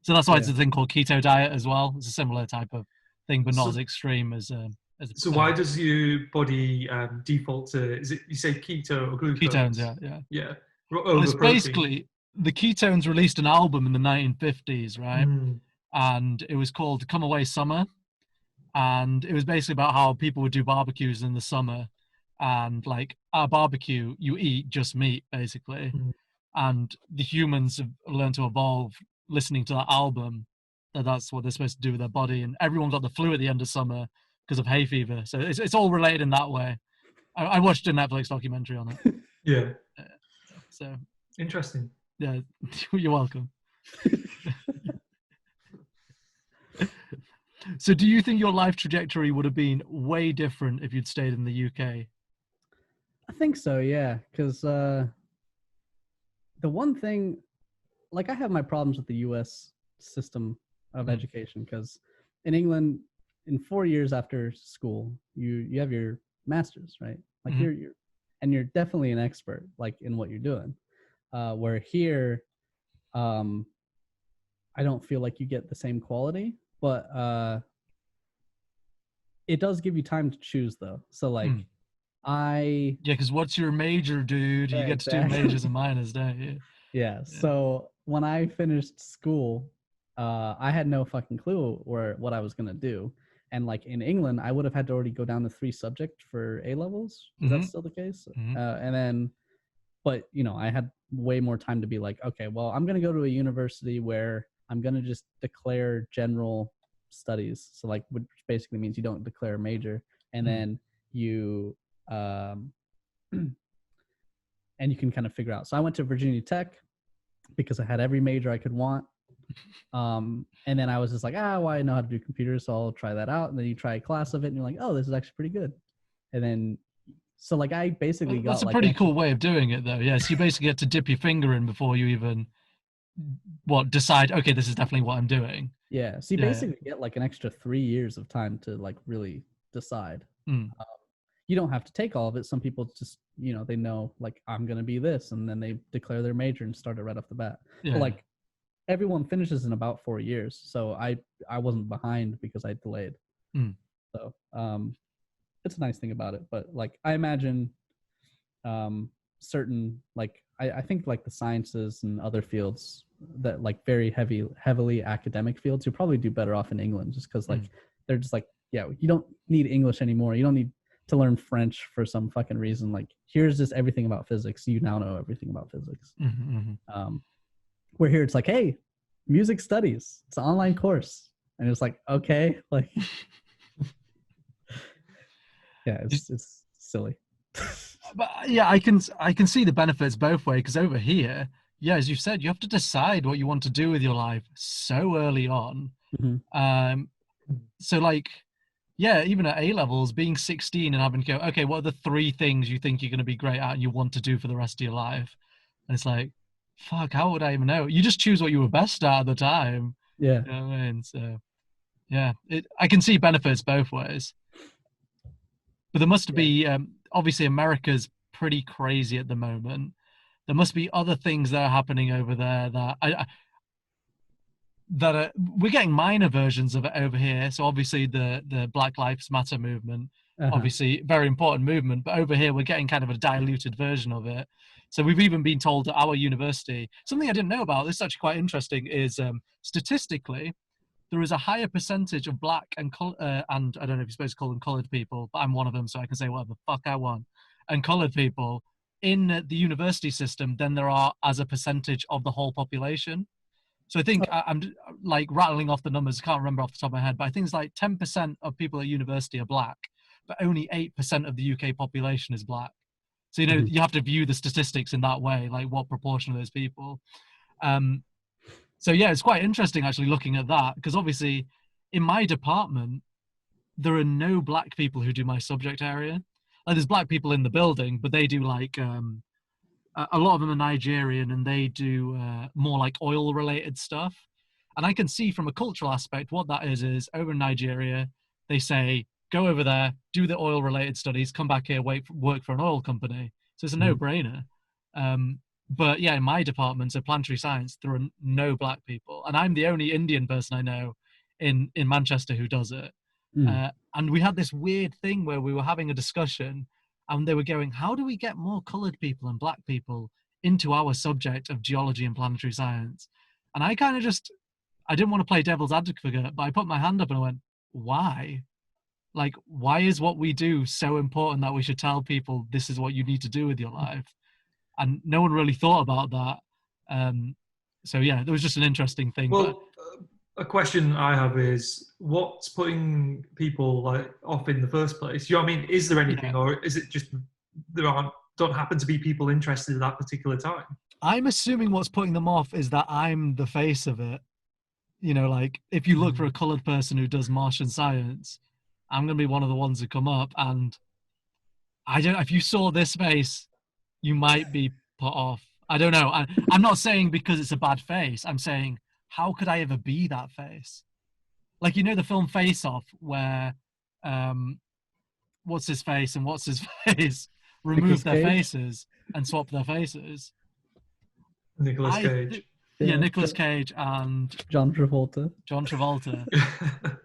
So that's why it's a thing called keto diet as well. It's a similar type of thing, but not as extreme as. So why does your body default to? Is it, you say keto or glucose? Ketones, yeah. Well, it's basically the Ketones released an album in the 1950s, right? And it was called "Come Away Summer," and it was basically about how people would do barbecues in the summer, and like at a barbecue, you eat just meat basically, and the humans have learned to evolve listening to that album, that's what they're supposed to do with their body, and everyone got the flu at the end of summer because of hay fever. So it's all related in that way. I watched a Netflix documentary on it. Yeah. So Interesting. yeah, you're welcome. So do you think your life trajectory would have been way different if you'd stayed in the UK? I think so, yeah. Because the one thing, like, I have my problems with the US system of education, because in England, in 4 years after school, you have your master's, right? Like you're definitely an expert, like, in what you're doing. Where here, I don't feel like you get the same quality, but it does give you time to choose, though. So like Yeah, because what's your major, dude? You get to do majors and minors, don't you? Yeah. So when I finished school, I had no fucking clue what I was gonna do. And like in England, I would have had to already go down to 3 subject for A levels. Is that still the case? And then, but you know, I had way more time to be like, okay, well, I'm gonna go to a university where I'm gonna just declare general studies. So like, which basically means you don't declare a major, and then you and you can kind of figure out. So I went to Virginia Tech because I had every major I could want. And then I was just like, well, I know how to do computers, so I'll try that out. And then you try a class of it and you're like, oh, this is actually pretty good. And then, so like I basically got that's a like pretty cool way of doing it though. Yes, you basically get to dip your finger in before you even decide, okay, this is definitely what I'm doing. Yeah. So you basically get like an extra 3 years of time to like really decide. You don't have to take all of it. Some people just, you know, they know like I'm going to be this, and then they declare their major and start it right off the bat. But like everyone finishes in about 4 years. So I wasn't behind because I delayed. So it's a nice thing about it. But like I imagine certain, like I think like the sciences and other fields that like very heavily academic fields, you'll probably do better off in England, just because like they're just like, yeah, you don't need English anymore. You don't need to learn French for some fucking reason. Like here's just everything about physics. You now know everything about physics. Where here it's like, hey, music studies, it's an online course, and it's like, okay, like yeah, it's silly. But yeah, I can see the benefits both ways, because over here, yeah, as you said, you have to decide what you want to do with your life so early on. So like, yeah, even at A levels, being 16 and having to go, okay, what are the 3 things you think you're going to be great at and you want to do for the rest of your life? And it's like, fuck, how would I even know? You just choose what you were best at the time. Yeah. You know what I mean? So yeah, I can see benefits both ways. But there must be, obviously America's pretty crazy at the moment. There must be other things that are happening over there that we're getting minor versions of it over here. So obviously the Black Lives Matter movement, obviously very important movement, but over here we're getting kind of a diluted version of it. So we've even been told at our university, something I didn't know about, this is actually quite interesting, is statistically, there is a higher percentage of black and I don't know if you're supposed to call them colored people, but I'm one of them, so I can say whatever the fuck I want, and colored people in the university system than there are as a percentage of the whole population. So I think I'm like rattling off the numbers. I can't remember off the top of my head, but I think it's like 10% of people at university are black, but only 8% of the UK population is black. So, you know, you have to view the statistics in that way, like what proportion of those people. So yeah, it's quite interesting actually looking at that, because obviously in my department, there are no black people who do my subject area. Like there's black people in the building, but they do like, a lot of them are Nigerian, and they do more like oil related stuff. And I can see from a cultural aspect what that is over in Nigeria, they say, go over there, do the oil related studies, come back here, work for an oil company. So it's a no brainer. But yeah, in my department, so planetary science, there are no black people. And I'm the only Indian person I know in Manchester who does it. And we had this weird thing where we were having a discussion, and they were going, how do we get more colored people and black people into our subject of geology and planetary science? And I kind of just, I didn't want to play devil's advocate, but I put my hand up and I went, why? Like, why is what we do so important that we should tell people this is what you need to do with your life? And no one really thought about that. So yeah, it was just an interesting thing. Well, a question I have is, what's putting people like off in the first place? You know what I mean? Is there anything, or is it just there aren't don't happen to be people interested at that particular time. I'm assuming what's putting them off is that I'm the face of it. You know, like if you look for a colored person who does Martian science, I'm going to be one of the ones who come up. And I don't know, if you saw this face, you might be put off. I don't know. I'm not saying because it's a bad face. I'm saying, how could I ever be that face? Like, you know, the film Face Off, where what's his face and what's his face remove their faces and swap their faces. Nicolas Cage. Yeah, Nicolas Cage and John Travolta.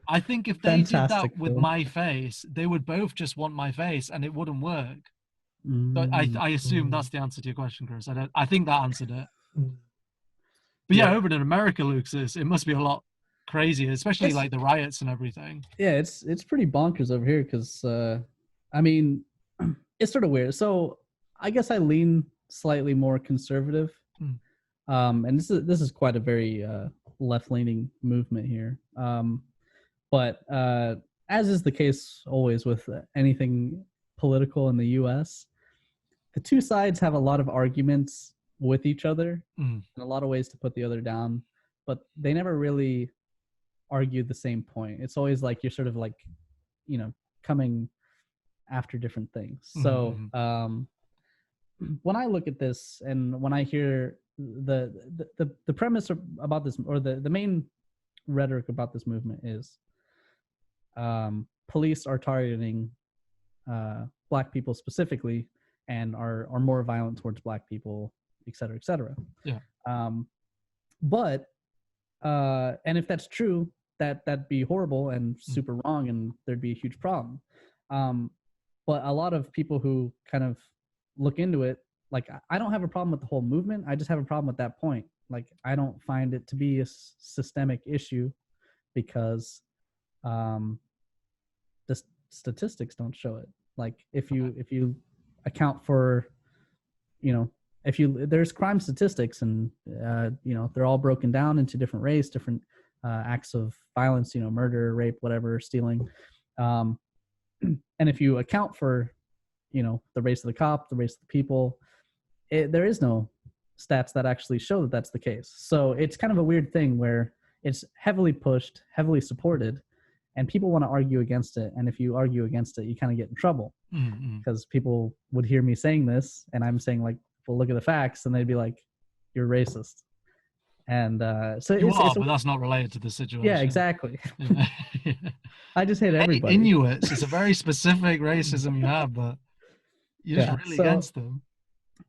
I think if they did that with film. my face, they would both just want my face and it wouldn't work. So I assume that's the answer to your question, Chris. I think that answered it. But yeah, over in America, Lucas, it must be a lot crazier, especially like the riots and everything. Yeah, it's pretty bonkers over here because, I mean, it's sort of weird. So I guess I lean slightly more conservative. And this is quite a very left-leaning movement here. But as is the case always with anything political in the U.S., the two sides have a lot of arguments with each other and a lot of ways to put the other down, but they never really argue the same point. It's always like you're sort of like, you know, coming after different things. So when I look at this and when I hear the premise about this, or the main rhetoric about this movement is police are targeting Black people specifically and are more violent towards Black people, et cetera, et cetera. Yeah. But and if that's true, that'd be horrible and super wrong, and there'd be a huge problem. But a lot of people who kind of look into it, like, I don't have a problem with the whole movement. I just have a problem with that point. Like, I don't find it to be a systemic issue because the statistics don't show it. Like, if you account for, you know, there's crime statistics and, you know, they're all broken down into different race, different acts of violence, you know, murder, rape, whatever, stealing. And if you account for, you know, the race of the cop, the race of the people, there is no stats that actually show that that's the case. So it's kind of a weird thing where it's heavily pushed, heavily supported, and people want to argue against it. And if you argue against it, you kind of get in trouble because people would hear me saying this and I'm saying, like, well, look at the facts, and they'd be like, you're racist. And so but that's not related to the situation. Yeah, exactly. I just hate everybody. Inuits, it's a very specific racism you have, but you're just really against them.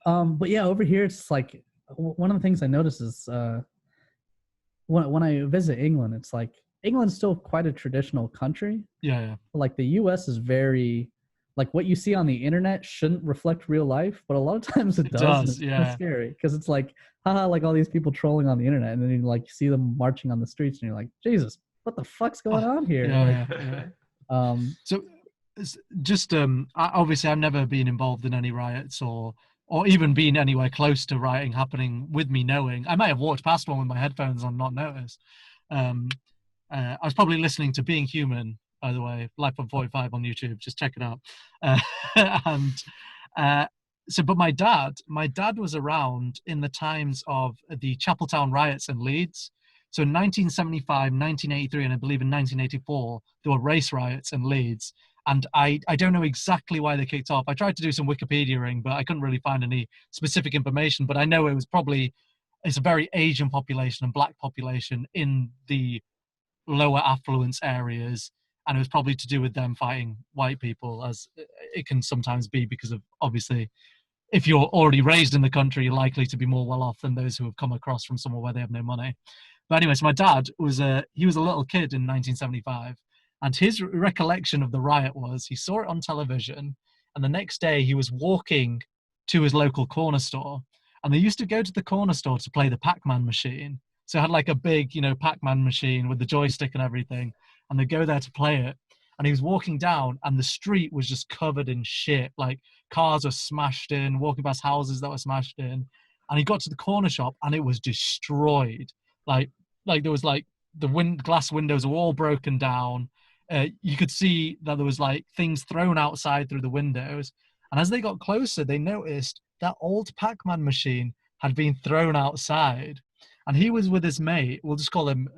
But yeah, over here it's like one of the things I notice is when I visit England, it's like England's still quite a traditional country. Yeah. Like the U.S. is very, like, what you see on the internet shouldn't reflect real life, but a lot of times it does. It's scary because it's like, haha, like all these people trolling on the internet, and then you like see them marching on the streets, and you're like, Jesus, what the fuck's going on here? So just obviously I've never been involved in any riots or even been anywhere close to rioting happening with me knowing. I might have walked past one with my headphones on, not noticed. I was probably listening to Being Human, by the way, Life on 45 on YouTube. Just check it out. But my dad was around in the times of the Chapeltown riots in Leeds. So in 1975, 1983, and I believe in 1984, there were race riots in Leeds. And I don't know exactly why they kicked off. I tried to do some Wikipediaing, but I couldn't really find any specific information. But I know it's a very Asian population and Black population in the lower affluence areas. And it was probably to do with them fighting white people, as it can sometimes be, because of, obviously, if you're already raised in the country, you're likely to be more well off than those who have come across from somewhere where they have no money. But anyway, so my dad was a little kid in 1975. And his recollection of the riot was he saw it on television, and the next day he was walking to his local corner store, and they used to go to the corner store to play the Pac-Man machine. So it had like a big, Pac-Man machine with the joystick and everything, and they go there to play it. And he was walking down, and the street was just covered in shit. Like, cars were smashed in, walking past houses that were smashed in. And he got to the corner shop, and it was destroyed. Like there was like glass windows were all broken down. You could see that there was like things thrown outside through the windows, And as they got closer, they noticed that old Pac-Man machine had been thrown outside. And he was with his mate, we'll just call him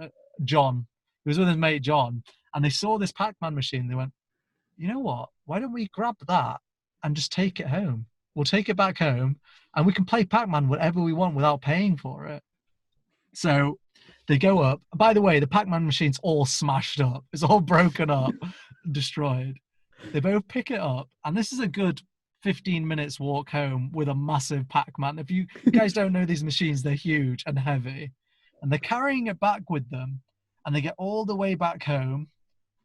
John. He was with his mate John, and they saw this Pac-Man machine. They went, you know what? Why don't we grab that and just take it home? We'll take it back home, and we can play Pac-Man whatever we want without paying for it. So they go up. By the way, the Pac-Man machine's all smashed up. It's all broken up, destroyed. They both pick it up, and this is a good 15 minutes walk home with a massive Pac-Man. If you guys don't know these machines, they're huge and heavy. And they're carrying it back with them, and they get all the way back home,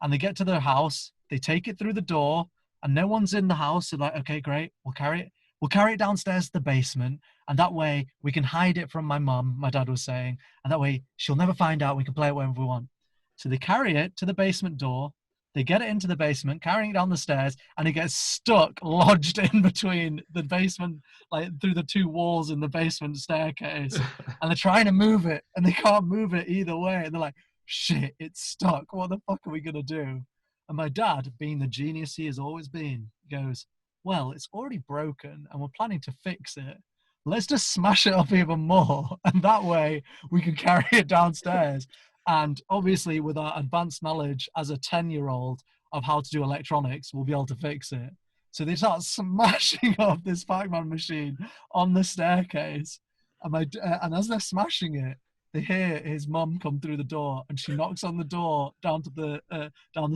and they get to their house. They take it through the door, and no one's in the house. They're like, okay, great. We'll carry it downstairs to the basement, and that way we can hide it from my mum, my dad was saying, and that way she'll never find out. We can play it whenever we want. So they carry it to the basement door. They get it into the basement, carrying it down the stairs, and it gets stuck, lodged in between the basement, like through the two walls in the basement staircase. And they're trying to move it, and they can't move it either way. And they're like, shit, it's stuck. What the fuck are we going to do? And my dad, being the genius he has always been, goes, well, it's already broken, and we're planning to fix it. Let's just smash it up even more, and that way we can carry it downstairs. And obviously, with our advanced knowledge as a 10-year-old of how to do electronics, we'll be able to fix it. So they start smashing up this Pac-Man machine on the staircase. And as they're smashing it, they hear his mum come through the door, and she knocks on the door down the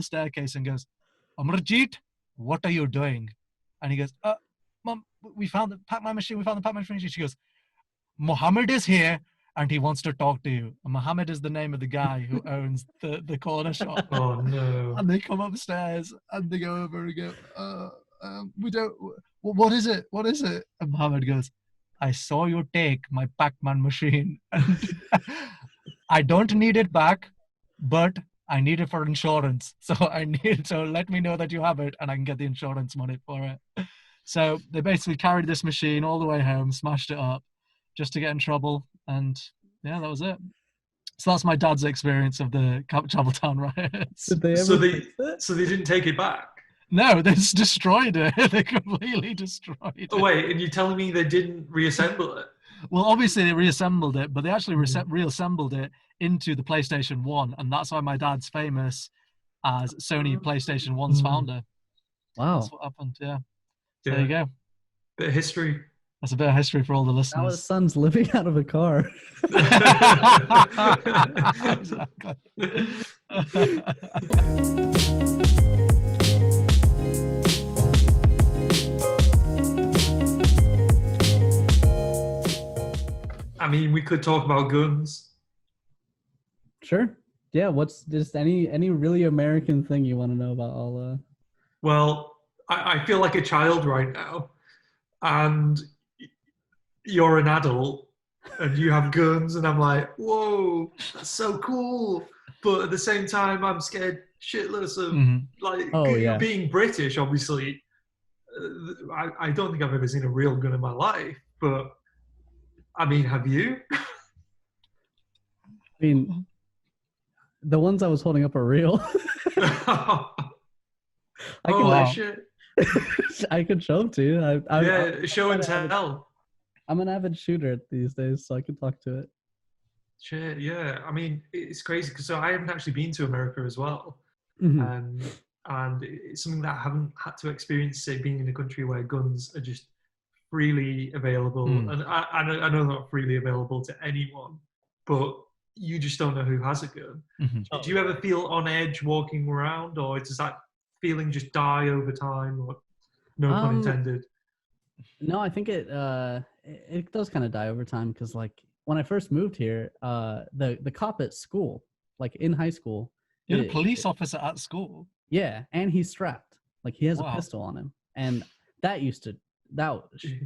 staircase and goes, Amarjeet, what are you doing? And he goes, Mum, we found the Pac-Man machine. She goes, Mohammed is here, and he wants to talk to you. And Mohammed is the name of the guy who owns the corner shop. Oh, no. And they come upstairs, and they go over and go, we don't, what is it? What is it? And Mohammed goes, I saw you take my Pac-Man machine. And I don't need it back, but I need it for insurance. So let me know that you have it, and I can get the insurance money for it. So they basically carried this machine all the way home, smashed it up, just to get in trouble. And yeah, that was it. So that's my dad's experience of the Traveltown riots. Did they ever fix it? So they didn't take it back? No, they just destroyed it. They completely destroyed it. Oh, wait, and you're telling me they didn't reassemble it? Well, obviously they reassembled it, but they actually reassembled it into the PlayStation 1, and that's why my dad's famous as Sony PlayStation 1's founder. Wow. That's what happened, yeah. So there you go. Bit of history. That's a bit of history for all the listeners. Now his son's living out of a car. Exactly. I mean, we could talk about guns. Sure. Yeah. What's just any really American thing you want to know about all? Well, I feel like a child right now, and you're an adult, and you have guns, and I'm like, whoa, that's so cool. But at the same time, I'm scared shitless of being British. Obviously, I don't think I've ever seen a real gun in my life, but. I mean, have you? I mean, the ones I was holding up are real. Shit. I could show them to you. Show and tell. I'm an avid shooter these days, so I can talk to it. Shit, yeah. I mean, it's crazy because I haven't actually been to America as well. Mm-hmm. And it's something that I haven't had to experience, say, being in a country where guns are just freely available, and I know they're not freely available to anyone, but you just don't know who has a gun. Mm-hmm. Do you ever feel on edge walking around, or does that feeling just die over time, or no pun intended? No, I think it does kind of die over time, because like when I first moved here, the cop at school, like in high school, you're a police officer at school. Yeah, and he's strapped, like he has a pistol on him, and that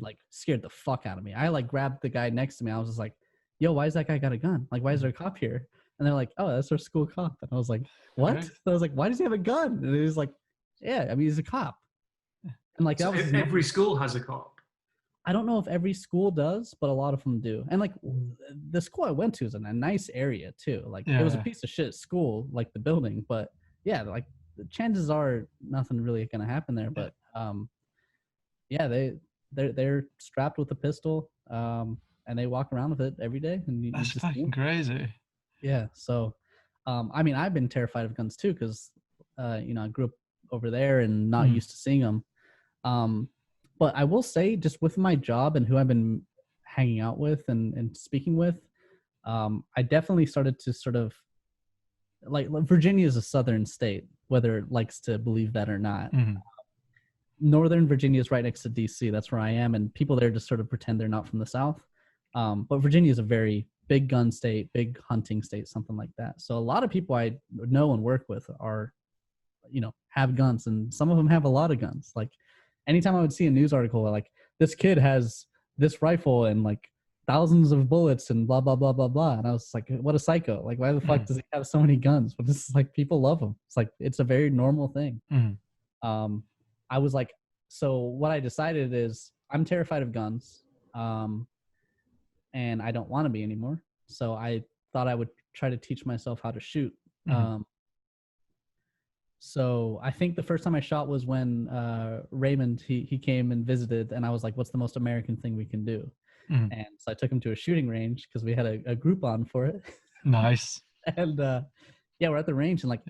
like scared the fuck out of me. I like grabbed the guy next to me. I was just like, yo, why is that guy got a gun? Like, why is there a cop here? And they're like, oh, that's our school cop. And I was like, what? So I was like, why does he have a gun? And he was like, yeah, I mean, he's a cop. And like, that was every school has a cop. I don't know if every school does, but a lot of them do. And like the school I went to is in a nice area too. Like it was a piece of shit school, like the building, but yeah, like the chances are nothing really going to happen there. But Yeah, they're strapped with a pistol, and they walk around with it every day, and you That's just fucking crazy. yeah. So, I mean, I've been terrified of guns too, because I grew up over there and not used to seeing them. But I will say, just with my job and who I've been hanging out with and speaking with, I definitely started to sort of like Virginia is a southern state, whether it likes to believe that or not. Northern Virginia is right next to DC. That's where I am, and people there just sort of pretend they're not from the South. But Virginia is a very big gun state, big hunting state, something like that. So a lot of people I know and work with are, have guns, and some of them have a lot of guns. Like anytime I would see a news article like this kid has this rifle and like thousands of bullets and blah blah blah blah blah, and I was like, what a psycho! Like why the fuck does he have so many guns? But this is like people love them. It's like it's a very normal thing. I was like, so what I decided is I'm terrified of guns, and I don't want to be anymore. So I thought I would try to teach myself how to shoot. So I think the first time I shot was when Raymond, he came and visited, and I was like, what's the most American thing we can do? And so I took him to a shooting range because we had a Groupon for it. Nice. And yeah, we're at the range, and like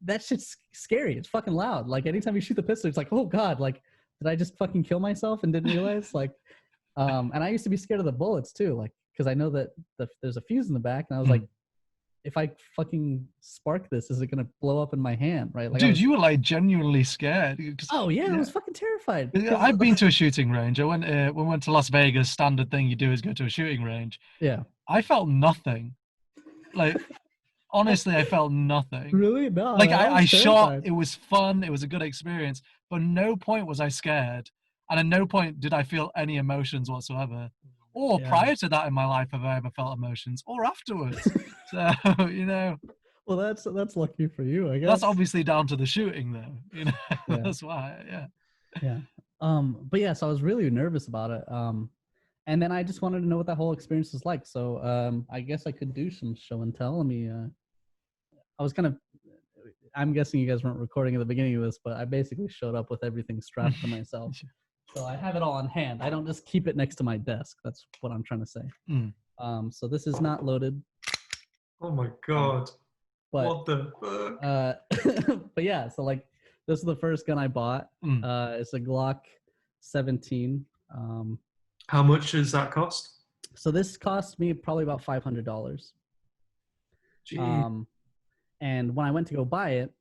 that shit's scary. It's fucking loud. Like anytime you shoot the pistol, it's like, oh God, like did I just fucking kill myself and didn't realize? Like, and I used to be scared of the bullets too, like because I know that there's a fuse in the back, and I was like, if I fucking spark this, is it gonna blow up in my hand? Right? Like, dude, you were like genuinely scared. Oh yeah, I was fucking terrified. I've been to a shooting range. I went when we went to Las Vegas. Standard thing you do is go to a shooting range. Yeah. I felt nothing. Like honestly, I felt nothing. Really? No. Like I shot. It was fun. It was a good experience. But no point was I scared, and at no point did I feel any emotions whatsoever. Or prior to that in my life, have I ever felt emotions, or afterwards? So Well, that's lucky for you, I guess. That's obviously down to the shooting, though. That's why. Yeah. But yeah, so I was really nervous about it. And then I just wanted to know what that whole experience was like. So I guess I could do some show and tell. I'm guessing you guys weren't recording at the beginning of this, but I basically showed up with everything strapped to myself. So I have it all on hand. I don't just keep it next to my desk. That's what I'm trying to say. So this is not loaded. Oh my God. But, what the fuck? but yeah, so like this is the first gun I bought. It's a Glock 17. How much does that cost? So this cost me probably about $500. And when I went to go buy it,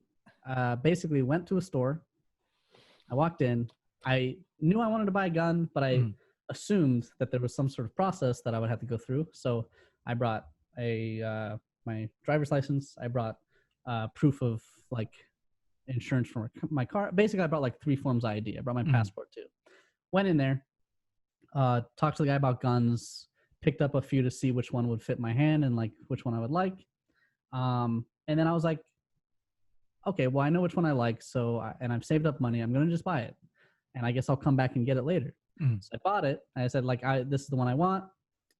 basically went to a store. I walked in. I knew I wanted to buy a gun, but I assumed that there was some sort of process that I would have to go through. So I brought my driver's license. I brought proof of like insurance for my car. Basically, I brought like 3 forms of ID. I brought my passport too. Went in there, talked to the guy about guns, picked up a few to see which one would fit my hand and like which one I would like. And then I was like, okay, well, I know which one I like. And I've saved up money. I'm going to just buy it. And I guess I'll come back and get it later. So I bought it. I said, like, this is the one I want.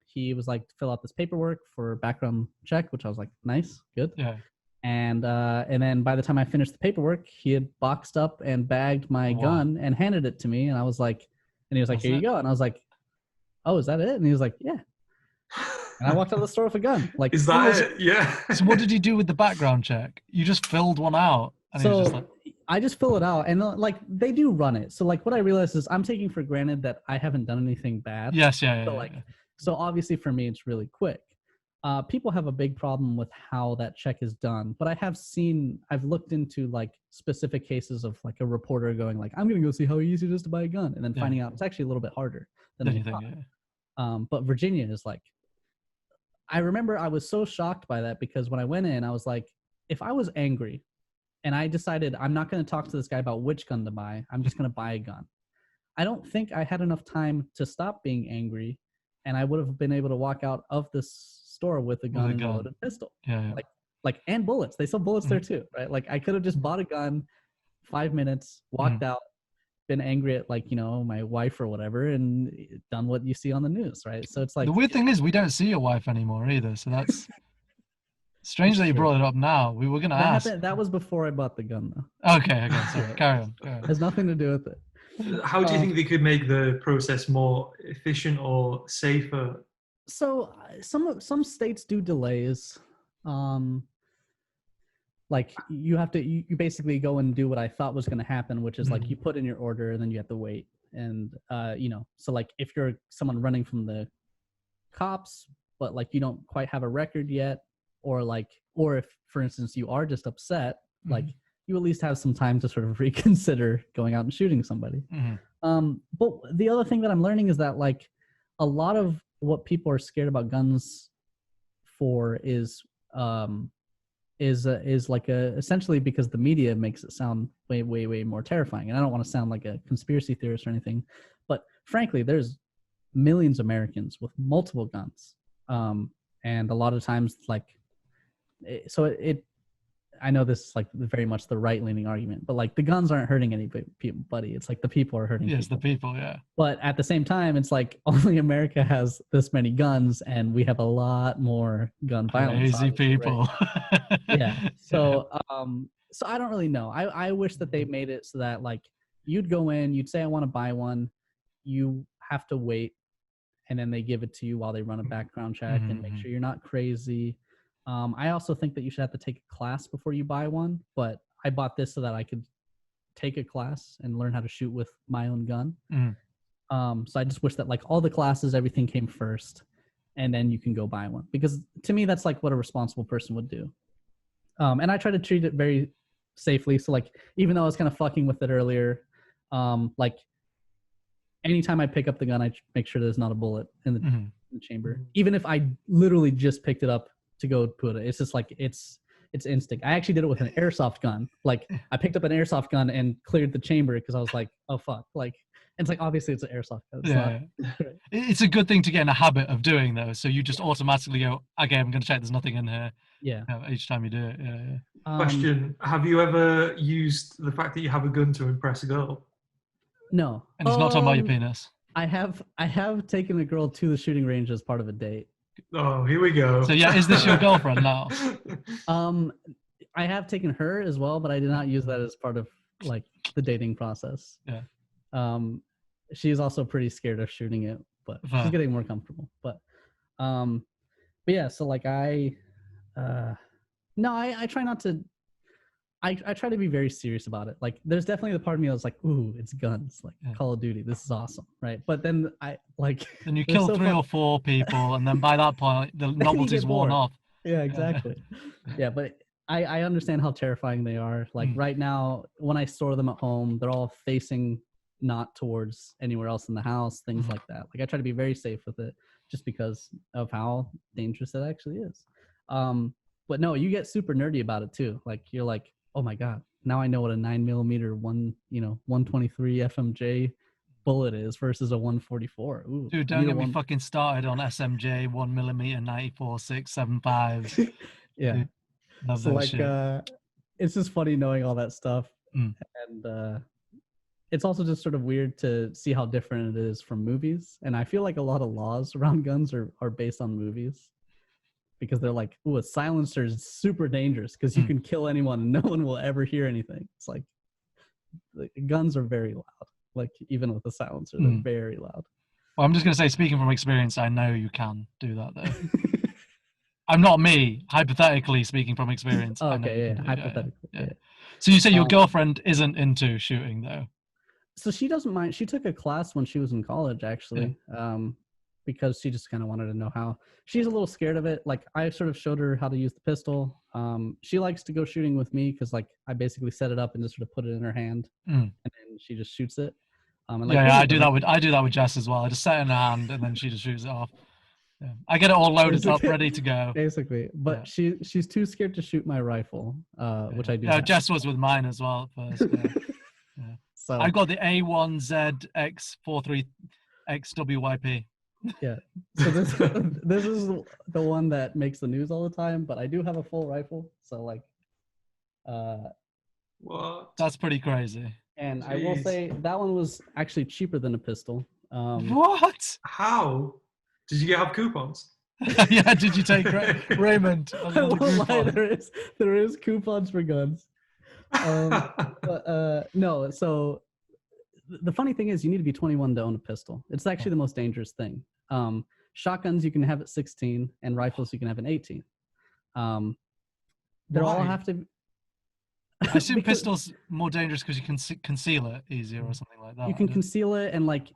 He was like, fill out this paperwork for background check, which I was like, nice, good. Yeah. And then by the time I finished the paperwork, he had boxed up and bagged my gun and handed it to me. And I was like, and he was like, here you go. And I was like, oh, is that it? And he was like, yeah. And I walked out of the store with a gun. Like, is that it? Yeah. So what did you do with the background check? You just filled one out. And so he was just like, I just fill it out, and like they do run it. So like what I realized is I'm taking for granted that I haven't done anything bad. Yes, yeah. So obviously for me it's really quick. People have a big problem with how that check is done, but I've looked into like specific cases of like a reporter going like, I'm gonna go see how easy it is to buy a gun, and then finding out it's actually a little bit harder than I thought. But Virginia is like, I remember I was so shocked by that because when I went in, I was like, if I was angry and I decided I'm not going to talk to this guy about which gun to buy, I'm just going to buy a gun, I don't think I had enough time to stop being angry, and I would have been able to walk out of this store with a gun and a loaded pistol. Yeah. Like and bullets. They sell bullets there too, right? Like I could have just bought a gun, 5 minutes, walked out, been angry at like, my wife or whatever, and done what you see on the news, right? So it's like, the weird thing is we don't see your wife anymore either, so that's strange that you brought it up now. We were gonna ask. That was before I bought the gun though. Okay, sorry. Carry on. Has nothing to do with it. How do you think they could make the process more efficient or safer? So some states do delays. Like you have to you basically go and do what I thought was going to happen, which is like you put in your order and then you have to wait. And so like if you're someone running from the cops, but like you don't quite have a record yet, or if for instance you are just upset, like you at least have some time to sort of reconsider going out and shooting somebody. But the other thing that I'm learning is that like a lot of what people are scared about guns for is like essentially because the media makes it sound way more terrifying. And I don't want to sound like a conspiracy theorist or anything, but frankly, there's millions of Americans with multiple guns, and a lot of times like I know this is like very much the right-leaning argument, but like the guns aren't hurting anybody. It's like the people are hurting. Yes, the people, yeah. But at the same time, it's like only America has this many guns, and we have a lot more gun violence. Crazy people. Right? Yeah. So, so I don't really know. I wish that they made it so that like you'd go in, you'd say I want to buy one, you have to wait, and then they give it to you while they run a background check and make sure you're not crazy. I also think that you should have to take a class before you buy one, but I bought this so that I could take a class and learn how to shoot with my own gun. So I just wish that like all the classes, everything came first, and then you can go buy one, because to me that's like what a responsible person would do. And I try to treat it very safely. So like even though I was kind of fucking with it earlier, like anytime I pick up the gun, I make sure there's not a bullet in the chamber, even if I literally just picked it up to go put it. It's just like it's instinct. I actually did it with an airsoft gun. Like I picked up an airsoft gun and cleared the chamber because I was like, oh fuck. Like it's like obviously it's an airsoft gun. It's a good thing to get in a habit of doing though. So you just automatically go, okay, I'm gonna check there's nothing in here. Yeah. Each time you do it. Yeah. Question: have you ever used the fact that you have a gun to impress a girl? No. And it's not talking about your penis. I have taken a girl to the shooting range as part of a date. Oh, here we go. So yeah, is this your girlfriend now? I have taken her as well, but I did not use that as part of like the dating process. Yeah. She's also pretty scared of shooting it, but she's getting more comfortable. But yeah, so like I try not to. I try to be very serious about it. Like, there's definitely the part of me that's like, ooh, it's guns, like Call of Duty. This is awesome, right? But then Then you kill 3 or 4 people, and then by that point, the novelty's worn off. Yeah, exactly. Yeah, but I understand how terrifying they are. Like right now, when I store them at home, they're all facing not towards anywhere else in the house, things like that. Like I try to be very safe with it, just because of how dangerous it actually is. But no, you get super nerdy about it too. Like you're like, oh my God, now I know what a 9mm 123 FMJ bullet is versus a 144. Ooh, dude, don't get me fucking started on SMJ 1mm 94.675. Yeah. Dude, so like, it's just funny knowing all that stuff, and it's also just sort of weird to see how different it is from movies. And I feel like a lot of laws around guns are based on movies. Because they're like, ooh, a silencer is super dangerous because you can kill anyone and no one will ever hear anything. It's like guns are very loud. Like even with a silencer, they're very loud. Well, I'm just going to say, speaking from experience, I know you can do that though. I'm not me, hypothetically speaking from experience. Okay, yeah, hypothetically. Yeah. So you say your girlfriend isn't into shooting though? So she doesn't mind. She took a class when she was in college, actually. Because she just kind of wanted to know how. She's a little scared of it. Like I sort of showed her how to use the pistol. She likes to go shooting with me because like I basically set it up and just sort of put it in her hand, and then she just shoots it. And, like, I do that with Jess as well. I just set it in her hand and then she just shoots it off. Yeah. I get it all loaded up, ready to go. Basically, but she's too scared to shoot my rifle, which I do. Yeah, Jess was with mine as well at first. Yeah. So I got the A1Z X43XWYP. Yeah, so this is the one that makes the news all the time, but I do have a full rifle, so like what? That's pretty crazy. And jeez. I will say that one was actually cheaper than a pistol. What? How? Did you have coupons? Yeah, did you take Raymond? I won't lie, there is coupons for guns. But no, so the funny thing is you need to be 21 to own a pistol. It's actually the most dangerous thing. Shotguns you can have at 16, and rifles you can have at 18. They all have to. I assume pistols more dangerous because you can conceal it easier or something like that. You can conceal it, and like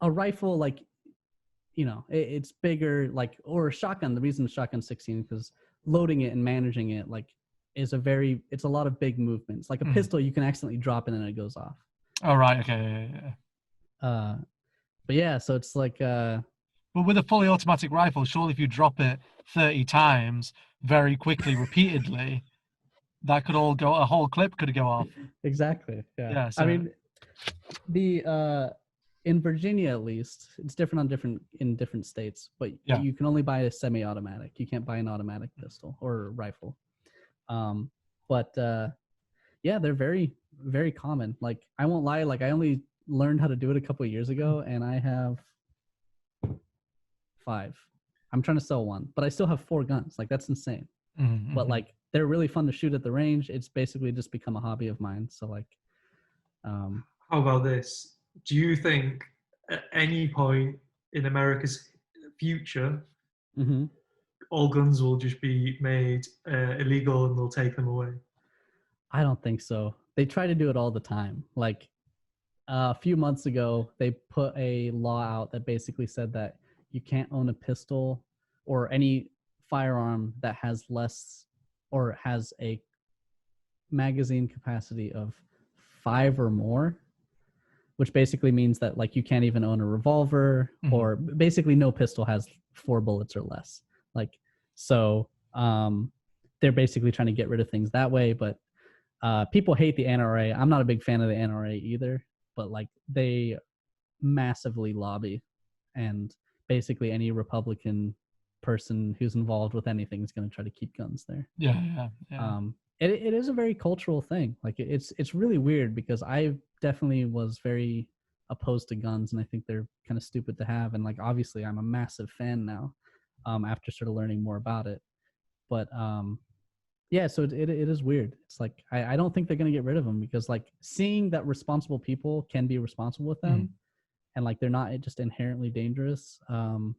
a rifle, like, you know, it's bigger. Like, or a shotgun. The reason the shotgun's 16 because loading it and managing it like it's a lot of big movements. Like a pistol, you can accidentally drop it and it goes off. Oh right, okay, yeah. But yeah, so it's like. But with a fully automatic rifle, surely if you drop it 30 times very quickly, repeatedly, that could all go. A whole clip could go off. Exactly. Yeah. So, I mean, the in Virginia at least, it's different in different states, but you can only buy a semi-automatic. You can't buy an automatic pistol or rifle. But they're very, very common. Like, I won't lie, like I only learned how to do it a couple of years ago, and I have 5. I'm trying to sell 1, but I still have 4 guns. Like, that's insane. Mm-hmm. But like, they're really fun to shoot at the range. It's basically just become a hobby of mine. So like, how about this? Do you think at any point in America's future, all guns will just be made illegal and they'll take them away? I don't think so. They try to do it all the time. Like a few months ago, they put a law out that basically said that you can't own a pistol or any firearm that has less or has a magazine capacity of 5 or more, which basically means that like you can't even own a revolver, or basically no pistol has 4 bullets or less. Like, so they're basically trying to get rid of things that way. But people hate the NRA. I'm not a big fan of the NRA either, but like they massively lobby, and basically any Republican person who's involved with anything is going to try to keep guns there. Yeah. It is a very cultural thing. Like it's really weird because I definitely was very opposed to guns, and I think they're kind of stupid to have. And like obviously I'm a massive fan now, after sort of learning more about it. But so it is weird. It's like I don't think they're going to get rid of them because like seeing that responsible people can be responsible with them, and like they're not just inherently dangerous. I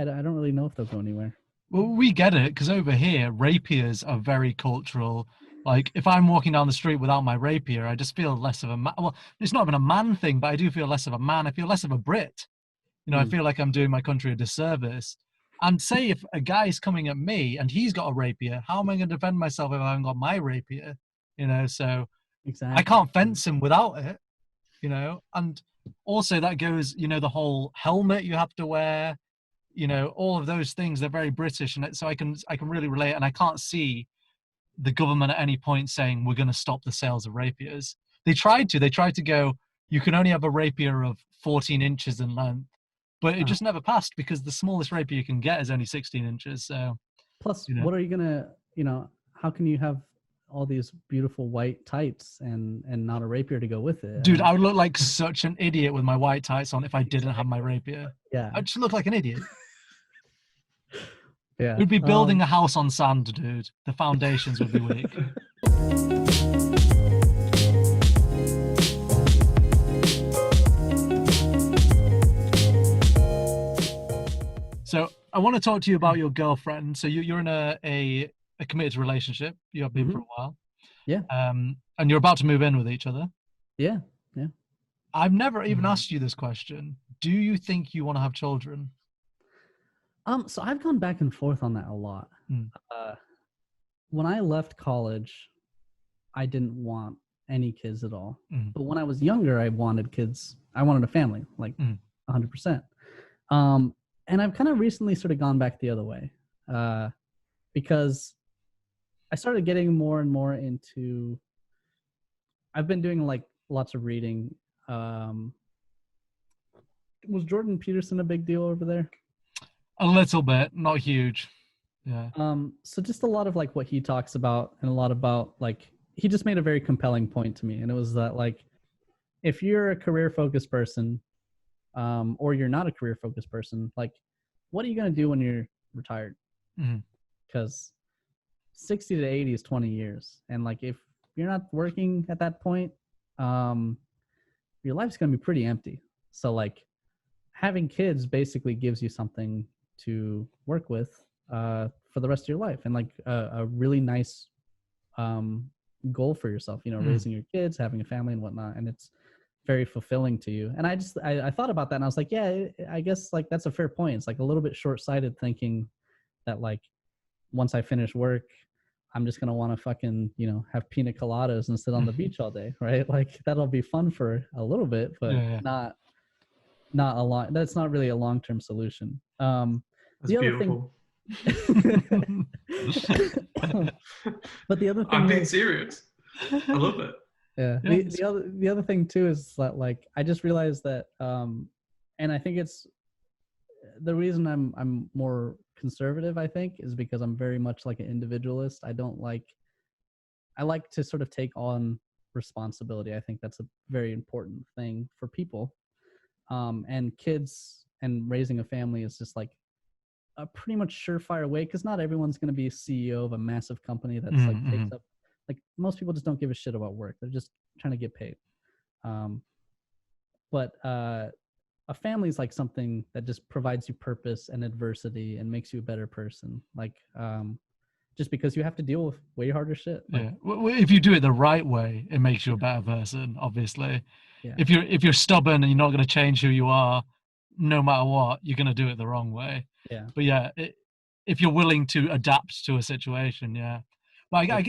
don't really know if they'll go anywhere. Well, we get it because over here, rapiers are very cultural. Like, if I'm walking down the street without my rapier, I just feel less of a man. Well, it's not even a man thing, but I do feel less of a man. I feel less of a Brit. You know, I feel like I'm doing my country a disservice. And say if a guy's coming at me and he's got a rapier, how am I going to defend myself if I haven't got my rapier? You know, so exactly. I can't fence him without it, you know. And also that goes, you know, the whole helmet you have to wear, you know, all of those things, they're very British. And so I can really relate. And I can't see the government at any point saying we're going to stop the sales of rapiers. They tried to go, you can only have a rapier of 14 inches in length, but it just never passed because the smallest rapier you can get is only 16 inches. So plus, you know, what are you going to, you know, how can you have all these beautiful white tights and not a rapier to go with it? Dude, I would look like such an idiot with my white tights on if I didn't have my rapier. Yeah. I'd just look like an idiot. Yeah. We'd be building a house on sand, dude. The foundations would be weak. So I want to talk to you about your girlfriend. So you're in a committed relationship. You have been for a while. Yeah. And you're about to move in with each other. Yeah. I've never even asked you this question. Do you think you want to have children? So I've gone back and forth on that a lot. When I left college, I didn't want any kids at all. But when I was younger, I wanted kids. I wanted a family, like 100%. And I've kind of recently sort of gone back the other way, because I started getting more and more into, I've been doing like lots of reading. Was Jordan Peterson a big deal over there? A little bit, not huge. Yeah. So just a lot of like what he talks about, and a lot about like, he just made a very compelling point to me. And it was that like, if you're a career focused person, or you're not a career focused person, like, what are you going to do when you're retired? Because 60 to 80 is 20 years. And like, if you're not working at that point, your life's going to be pretty empty. So like having kids basically gives you something to work with for the rest of your life, and like a really nice goal for yourself, raising your kids, having a family and whatnot. And it's very fulfilling to you. And I thought about that, and I was like, yeah, I guess like that's a fair point. It's like a little bit short-sighted thinking that like once I finish work, I'm just going to want to fucking, have pina coladas and sit on the beach all day. Right. Like that'll be fun for a little bit, but not a long, that's not really a long-term solution. That's the other beautiful. But the other thing, I'm being serious. I love it. Yeah. The other thing too is that like I just realized that and I think it's the reason I'm more conservative, I think, is because I'm very much like an individualist. I like to sort of take on responsibility. I think that's a very important thing for people. And kids and raising a family is just like a pretty much surefire way, because not everyone's going to be a CEO of a massive company that's like takes up, like most people just don't give a shit about work. They're just trying to get paid. But a family is like something that just provides you purpose and adversity and makes you a better person. Like just because you have to deal with way harder shit. Like, if you do it the right way, it makes you a better person, obviously. Yeah. If you're stubborn and you're not going to change who you are, no matter what, you're going to do it the wrong way. Yeah. But yeah, if you're willing to adapt to a situation, yeah. But I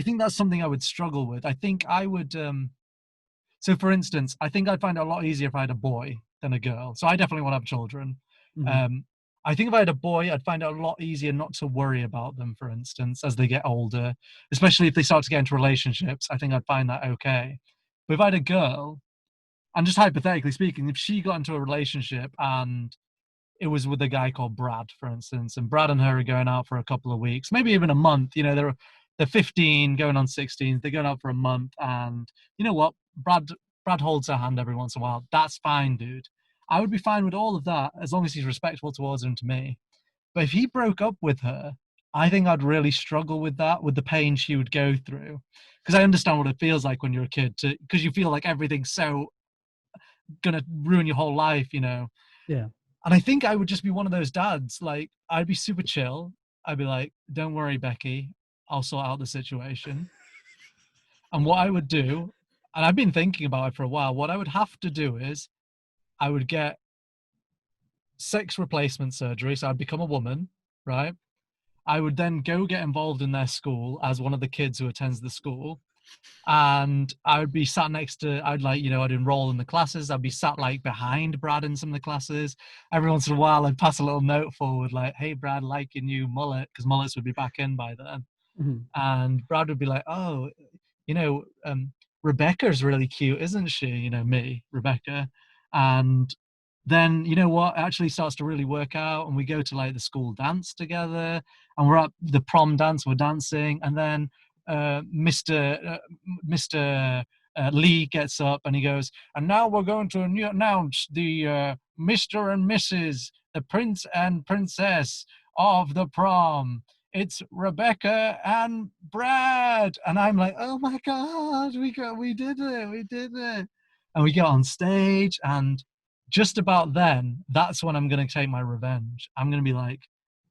think that's something I would struggle with. I think I would. So, for instance, I think I'd find it a lot easier if I had a boy than a girl. So I definitely want to have children. Mm-hmm. I think if I had a boy, I'd find it a lot easier not to worry about them, for instance, as they get older, especially if they start to get into relationships. I think I'd find that okay. But if I had a girl, and just hypothetically speaking, if she got into a relationship and it was with a guy called Brad, for instance, and Brad and her are going out for a couple of weeks, maybe even a month, they're 15, going on 16, they're going out for a month, and you know what? Brad holds her hand every once in a while. That's fine, dude. I would be fine with all of that as long as he's respectful towards her and to me. But if he broke up with her, I think I'd really struggle with that, with the pain she would go through. Because I understand what it feels like when you're a kid, because you feel like everything's so going to ruin your whole life, Yeah. And I think I would just be one of those dads. Like, I'd be super chill. I'd be like, don't worry, Becky. I'll sort out the situation. And what I would do, and I've been thinking about it for a while, what I would have to do is I would get sex replacement surgery. So I'd become a woman, right? I would then go get involved in their school as one of the kids who attends the school. And I would be sat next to, I'd enroll in the classes. I'd be sat like behind Brad in some of the classes. Every once in a while, I'd pass a little note forward like, hey, Brad, like your new mullet, because mullets would be back in by then. Mm-hmm. And Brad would be like, oh, Rebecca's really cute, isn't she? Me, Rebecca. And then, you know what, it actually starts to really work out. And we go to like the school dance together, and we're at the prom dance, we're dancing. And then Mr. Lee gets up and he goes, and now we're going to announce the Mr. and Mrs., the Prince and Princess of the prom. It's Rebecca and Brad. And I'm like, oh my God, we did it. And we get on stage, and just about then, that's when I'm going to take my revenge. I'm going to be like,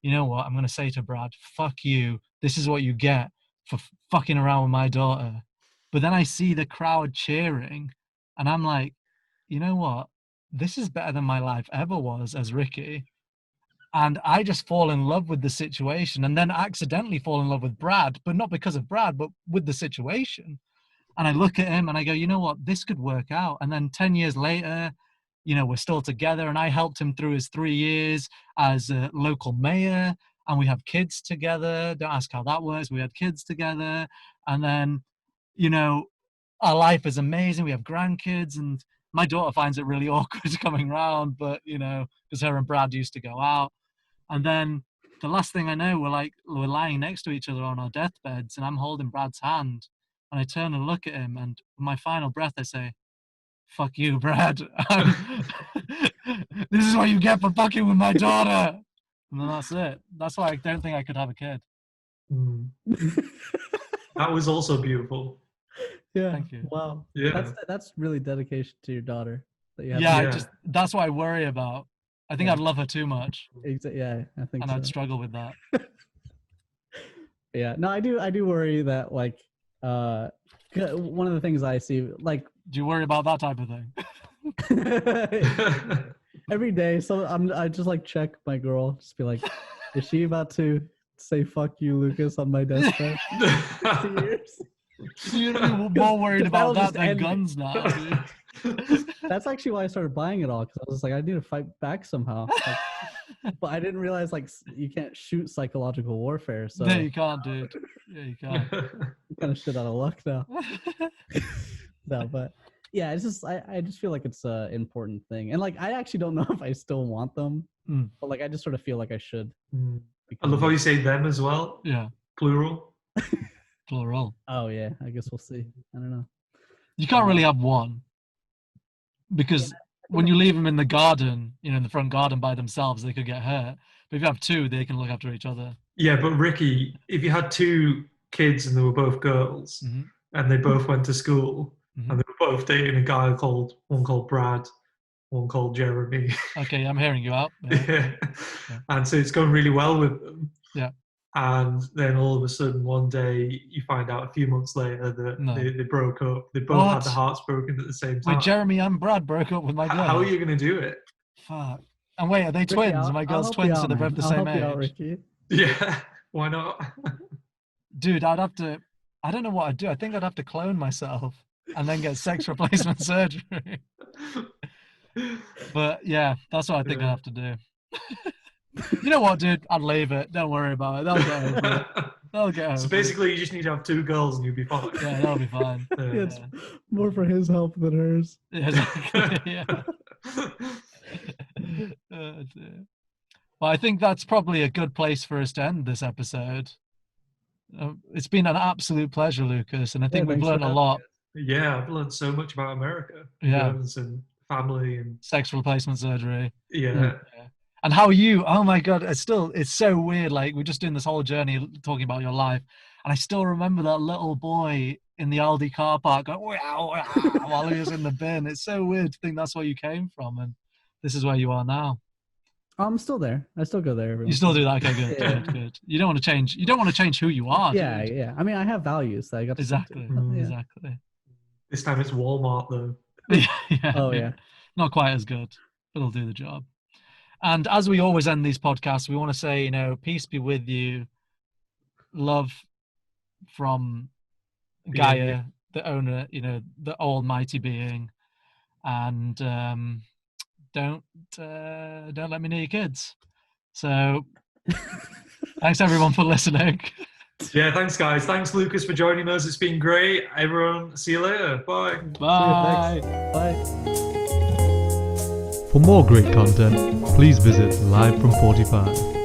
you know what? I'm going to say to Brad, fuck you. This is what you get for fucking around with my daughter. But then I see the crowd cheering, and I'm like, you know what? This is better than my life ever was as Ricky. And I just fall in love with the situation, and then accidentally fall in love with Brad, but not because of Brad, but with the situation. And I look at him and I go, you know what? This could work out. And then 10 years later, we're still together, and I helped him through his 3 years as a local mayor, and we have kids together. Don't ask how that works. We had kids together. And then, our life is amazing. We have grandkids, and my daughter finds it really awkward coming round, but, because her and Brad used to go out. And then the last thing I know, we're lying next to each other on our deathbeds, and I'm holding Brad's hand, and I turn and look at him, and with my final breath, I say, fuck you, Brad. This is what you get for fucking with my daughter. And then that's it. That's why I don't think I could have a kid. That was also beautiful. Yeah. Thank you. Wow. Yeah. That's really dedication to your daughter. That you have Yeah, Yeah. that's what I worry about. I think Yeah. I'd love her too much, Yeah, I think and so. I'd struggle with that. Yeah. No, I do worry that like one of the things I see like Do you worry about that type of thing? every day, so I just like check my girl, just be like, is she about to say "fuck you, Lucas" on my deathbed? Years. You're gonna be more worried 'Cause about that'll that just than end it. guns now, dude. That's actually why I started buying it all, because I was like, I need to fight back somehow. Like, but I didn't realize like you can't shoot psychological warfare, so No, you can't, dude. Yeah, you can't. I'm kind of shit out of luck now. No, but yeah, it's just I just feel like it's an important thing, and like I actually don't know if I still want them, but like I just sort of feel like I should. I love how you say them as well. Yeah, Plural. plural. Oh yeah, I guess we'll see. I don't know. You can't really have one, because when you leave them in the garden, in the front garden by themselves, they could get hurt. But if you have two, they can look after each other. Yeah, but Ricky, if you had two kids and they were both girls, and they both went to school, and they were both dating a guy one called Brad, one called Jeremy. Okay, I'm hearing you out. Yeah. And so it's going really well with them. Yeah. And then all of a sudden, one day, you find out a few months later that they broke up. They both had their hearts broken at the same time. Wait, Jeremy and Brad broke up with my girl. How are you going to do it? Fuck. And wait, are they twins? Are my girl's twins, so they're both the same age? Out, Ricky. Yeah, why not? Dude, I don't know what I'd do. I think I'd have to clone myself and then get sex replacement surgery. But yeah, that's what I think I'd have to do. You know what, dude? I'd leave it. Don't worry about it. They'll get over it. They'll get over it. So basically, you just need to have two girls and you'll be fine. Yeah, that'll be fine. Yeah, it's more for his help than hers. Yeah, exactly. Yeah. Well, I think that's probably a good place for us to end this episode. It's been an absolute pleasure, Lucas, and I think we've learned a lot. Yeah, I've learned so much about America. Yeah. Guns and family and sex replacement surgery. Yeah. And how you, oh my God, it's so weird. Like, we're just doing this whole journey talking about your life. And I still remember that little boy in the Aldi car park going, wow, wow, while he was in the bin. It's so weird to think that's where you came from. And this is where you are now. I'm still there. I still go there. You still do that? Okay, good, good. You don't want to change. You don't want to change who you are. Yeah, dude. yeah. I mean, I have values that I got to exactly. Yeah. Exactly. This time it's Walmart though. Yeah. Oh yeah. Not quite as good, but it'll do the job. And as we always end these podcasts, we want to say, peace be with you. Love from Gaia, the owner, the almighty being. And don't let me near your kids. So thanks everyone for listening. Yeah, thanks guys. Thanks Lucas for joining us. It's been great. Everyone, see you later. Bye. Bye. Bye. For more great content, please visit Live from 45.